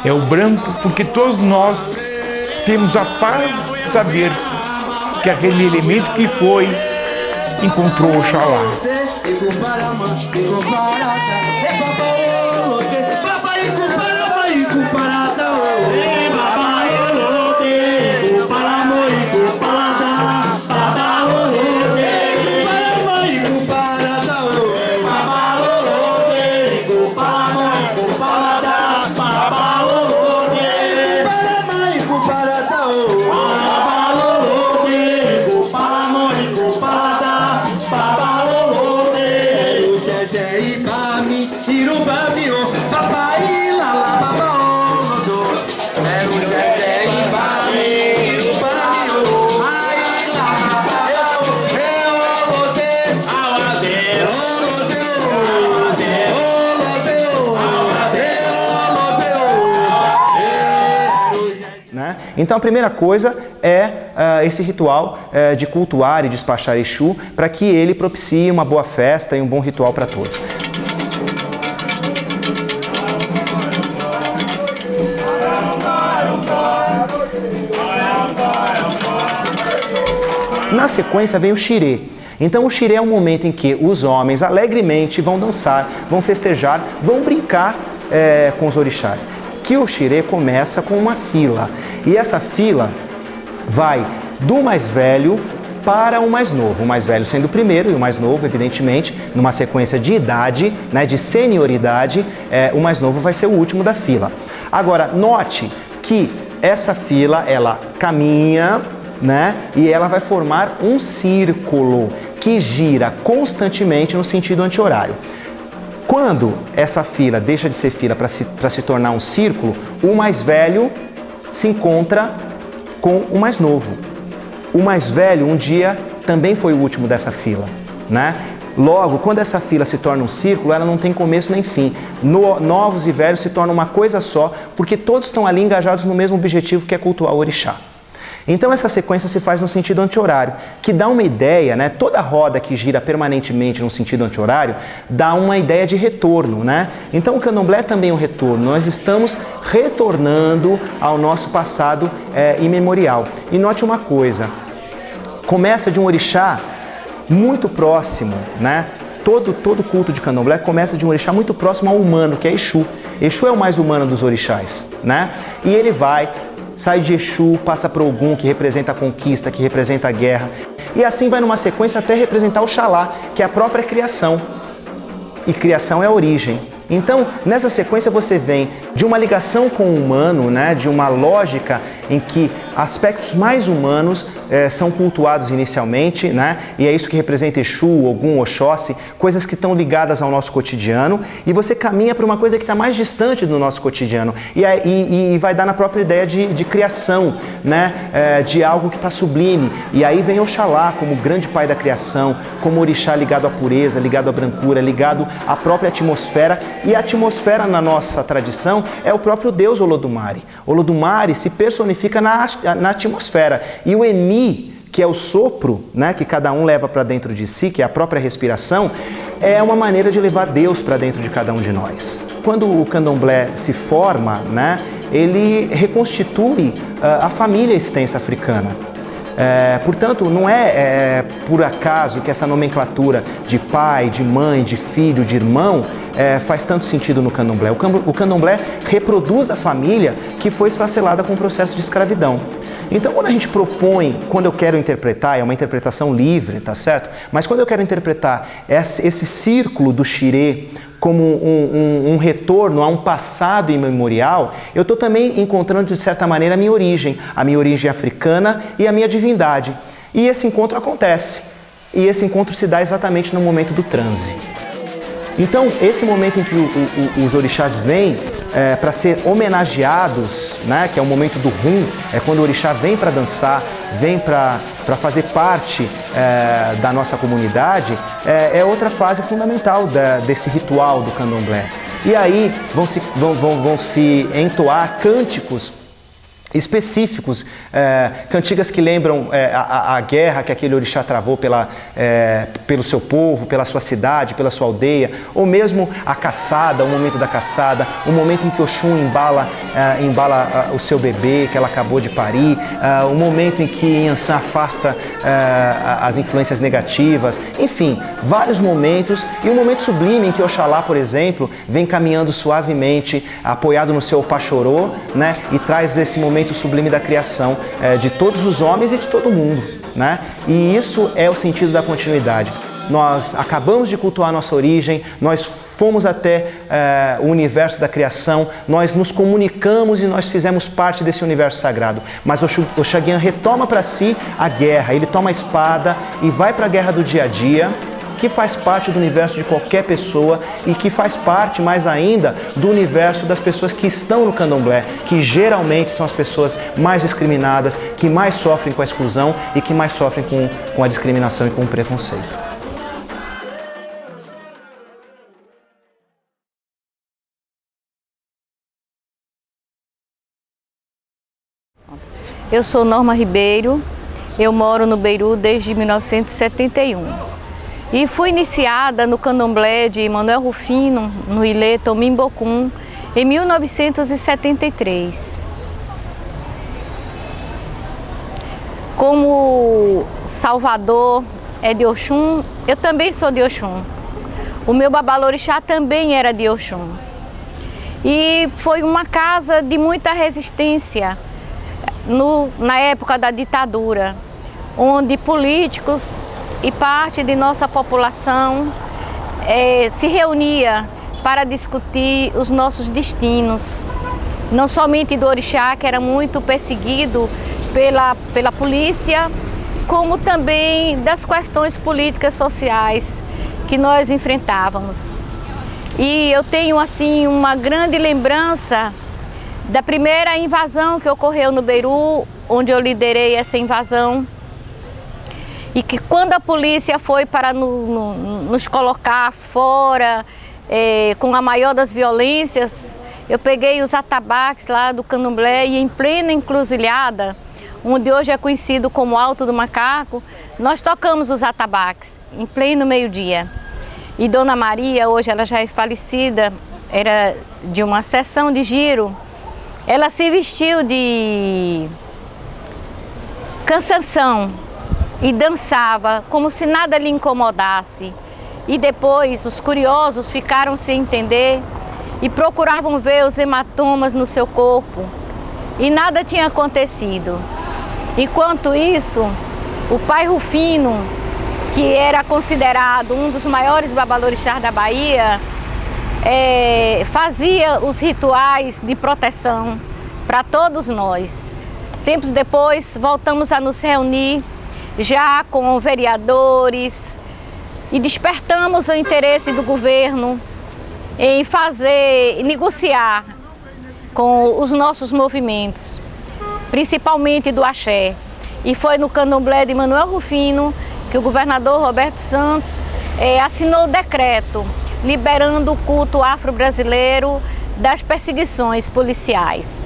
É o branco porque todos nós temos a paz de saber que aquele elemento que foi, encontrou Oxalá. Então a primeira coisa é esse ritual de cultuar e despachar Exu para que ele propicie uma boa festa e um bom ritual para todos. Na sequência vem o xirê. Então o xirê é um momento em que os homens alegremente vão dançar, vão festejar, vão brincar com os orixás. que o xirê começa com uma fila. E essa fila vai do mais velho para o mais novo. O mais velho sendo o primeiro e o mais novo, evidentemente, numa sequência de idade, né, de senioridade, o mais novo vai ser o último da fila. Agora, note que essa fila, ela caminha, né, e ela vai formar um círculo que gira constantemente no sentido anti-horário. Quando essa fila deixa de ser fila para se tornar um círculo, o mais velho se encontra com o mais novo. O mais velho um dia também foi o último dessa fila, né? Logo, quando essa fila se torna um círculo, ela não tem começo nem fim. Novos e velhos se tornam uma coisa só, porque todos estão ali engajados no mesmo objetivo, que é cultuar o orixá. Então essa sequência se faz no sentido anti-horário, que dá uma ideia, né? Toda roda que gira permanentemente no sentido anti-horário dá uma ideia de retorno, né? Então o candomblé é também um retorno, nós estamos retornando ao nosso passado imemorial. E note uma coisa, começa de um orixá muito próximo, né? Todo culto de candomblé começa de um orixá muito próximo ao humano, que é Exu. Exu é o mais humano dos orixás, né? E ele sai de Exu, passa para Ogum, que representa a conquista, que representa a guerra. E assim vai numa sequência até representar Oxalá, que é a própria criação. E criação é a origem. Então, nessa sequência você vem de uma ligação com o humano, né, de uma lógica em que aspectos mais humanos são cultuados inicialmente, né, e é isso que representa Exu, Ogum, Oxóssi, coisas que estão ligadas ao nosso cotidiano, e você caminha para uma coisa que está mais distante do nosso cotidiano, e vai dar na própria ideia de criação, né, de algo que está sublime. E aí vem Oxalá como grande pai da criação, como orixá ligado à pureza, ligado à brancura, ligado à própria atmosfera. E a atmosfera na nossa tradição é o próprio Deus Olodumare. Olodumare se personifica na atmosfera. E o Emi, que é o sopro, né, que cada um leva para dentro de si, que é a própria respiração, é uma maneira de levar Deus para dentro de cada um de nós. Quando o candomblé se forma, né, ele reconstitui a família extensa africana. Portanto, não é por acaso que essa nomenclatura de pai, de mãe, de filho, de irmão faz tanto sentido no candomblé. O candomblé reproduz a família que foi esfacelada com o processo de escravidão. Então, quando a gente propõe, quando eu quero interpretar, é uma interpretação livre, tá certo? Mas quando eu quero interpretar esse círculo do xirê como um retorno a um passado imemorial, eu estou também encontrando, de certa maneira, a minha origem africana e a minha divindade. E esse encontro acontece. E esse encontro se dá exatamente no momento do transe. Então, esse momento em que os orixás vêm para ser homenageados, né, que é o momento do rum, é quando o orixá vem para dançar, vem para fazer parte da nossa comunidade, é outra fase fundamental desse ritual do candomblé. E aí vão se entoar cânticos específicos, cantigas que lembram a guerra que aquele orixá travou pelo seu povo, pela sua cidade, pela sua aldeia, ou mesmo a caçada, o momento da caçada, o momento em que Oxum embala o seu bebê que ela acabou de parir, o momento em que Inhansã afasta as influências negativas, enfim, vários momentos, e um momento sublime em que Oxalá, por exemplo, vem caminhando suavemente, apoiado no seu Opachorô, né, e traz esse momento sublime da criação de todos os homens e de todo mundo, né? E isso é o sentido da continuidade. Nós acabamos de cultuar a nossa origem, nós fomos até o universo da criação, nós nos comunicamos e nós fizemos parte desse universo sagrado. Mas Oxaguian retoma para si a guerra, ele toma a espada e vai para a guerra do dia a dia, que faz parte do universo de qualquer pessoa e que faz parte, mais ainda, do universo das pessoas que estão no candomblé, que geralmente são as pessoas mais discriminadas, que mais sofrem com a exclusão e que mais sofrem com a discriminação e com o preconceito. Eu sou Norma Ribeiro, eu moro no Beiru desde 1971. E fui iniciada no candomblé de Manuel Rufino, no Ilê Tomimbocum, em 1973. Como Salvador é de Oxum, eu também sou de Oxum. O meu babalorixá também era de Oxum. E foi uma casa de muita resistência na época da ditadura, onde políticos e parte de nossa população se reunia para discutir os nossos destinos. Não somente do orixá, que era muito perseguido pela polícia, como também das questões políticas sociais que nós enfrentávamos. E eu tenho assim uma grande lembrança da primeira invasão que ocorreu no Beiru, onde eu liderei essa invasão, e que quando a polícia foi para nos colocar fora, com a maior das violências, eu peguei os atabaques lá do Candomblé e em plena encruzilhada, onde hoje é conhecido como Alto do Macaco, nós tocamos os atabaques em pleno meio-dia. E Dona Maria, hoje ela já é falecida, era de uma sessão de giro, ela se vestiu de canção e dançava como se nada lhe incomodasse. E depois os curiosos ficaram sem entender e procuravam ver os hematomas no seu corpo. E nada tinha acontecido. Enquanto isso, o pai Rufino, que era considerado um dos maiores babalorixás da Bahia, fazia os rituais de proteção para todos nós. Tempos depois, voltamos a nos reunir já com vereadores e despertamos o interesse do governo em negociar com os nossos movimentos, principalmente do axé. E foi no Candomblé de Manuel Rufino que o governador Roberto Santos assinou o decreto liberando o culto afro-brasileiro das perseguições policiais.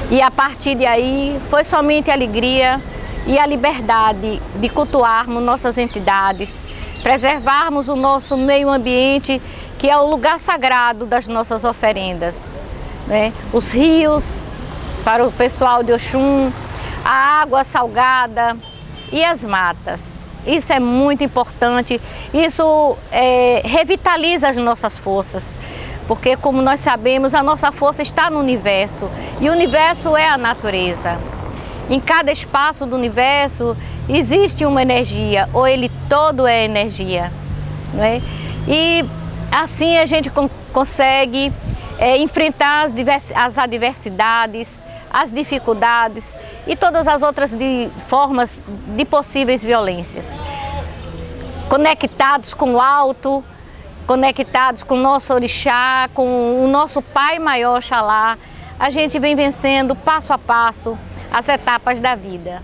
E a partir de aí foi somente alegria e a liberdade de cultuarmos nossas entidades, preservarmos o nosso meio ambiente, que é o lugar sagrado das nossas oferendas, né? Os rios, para o pessoal de Oxum, a água salgada e as matas. Isso é muito importante, isso revitaliza as nossas forças, porque como nós sabemos, a nossa força está no universo e o universo é a natureza. Em cada espaço do universo existe uma energia, ou ele todo é energia, não é? E assim a gente consegue enfrentar as adversidades, as dificuldades e todas as outras formas de possíveis violências. Conectados com o alto, conectados com o nosso orixá, com o nosso Pai Maior, Oxalá, a gente vem vencendo passo a passo as etapas da vida.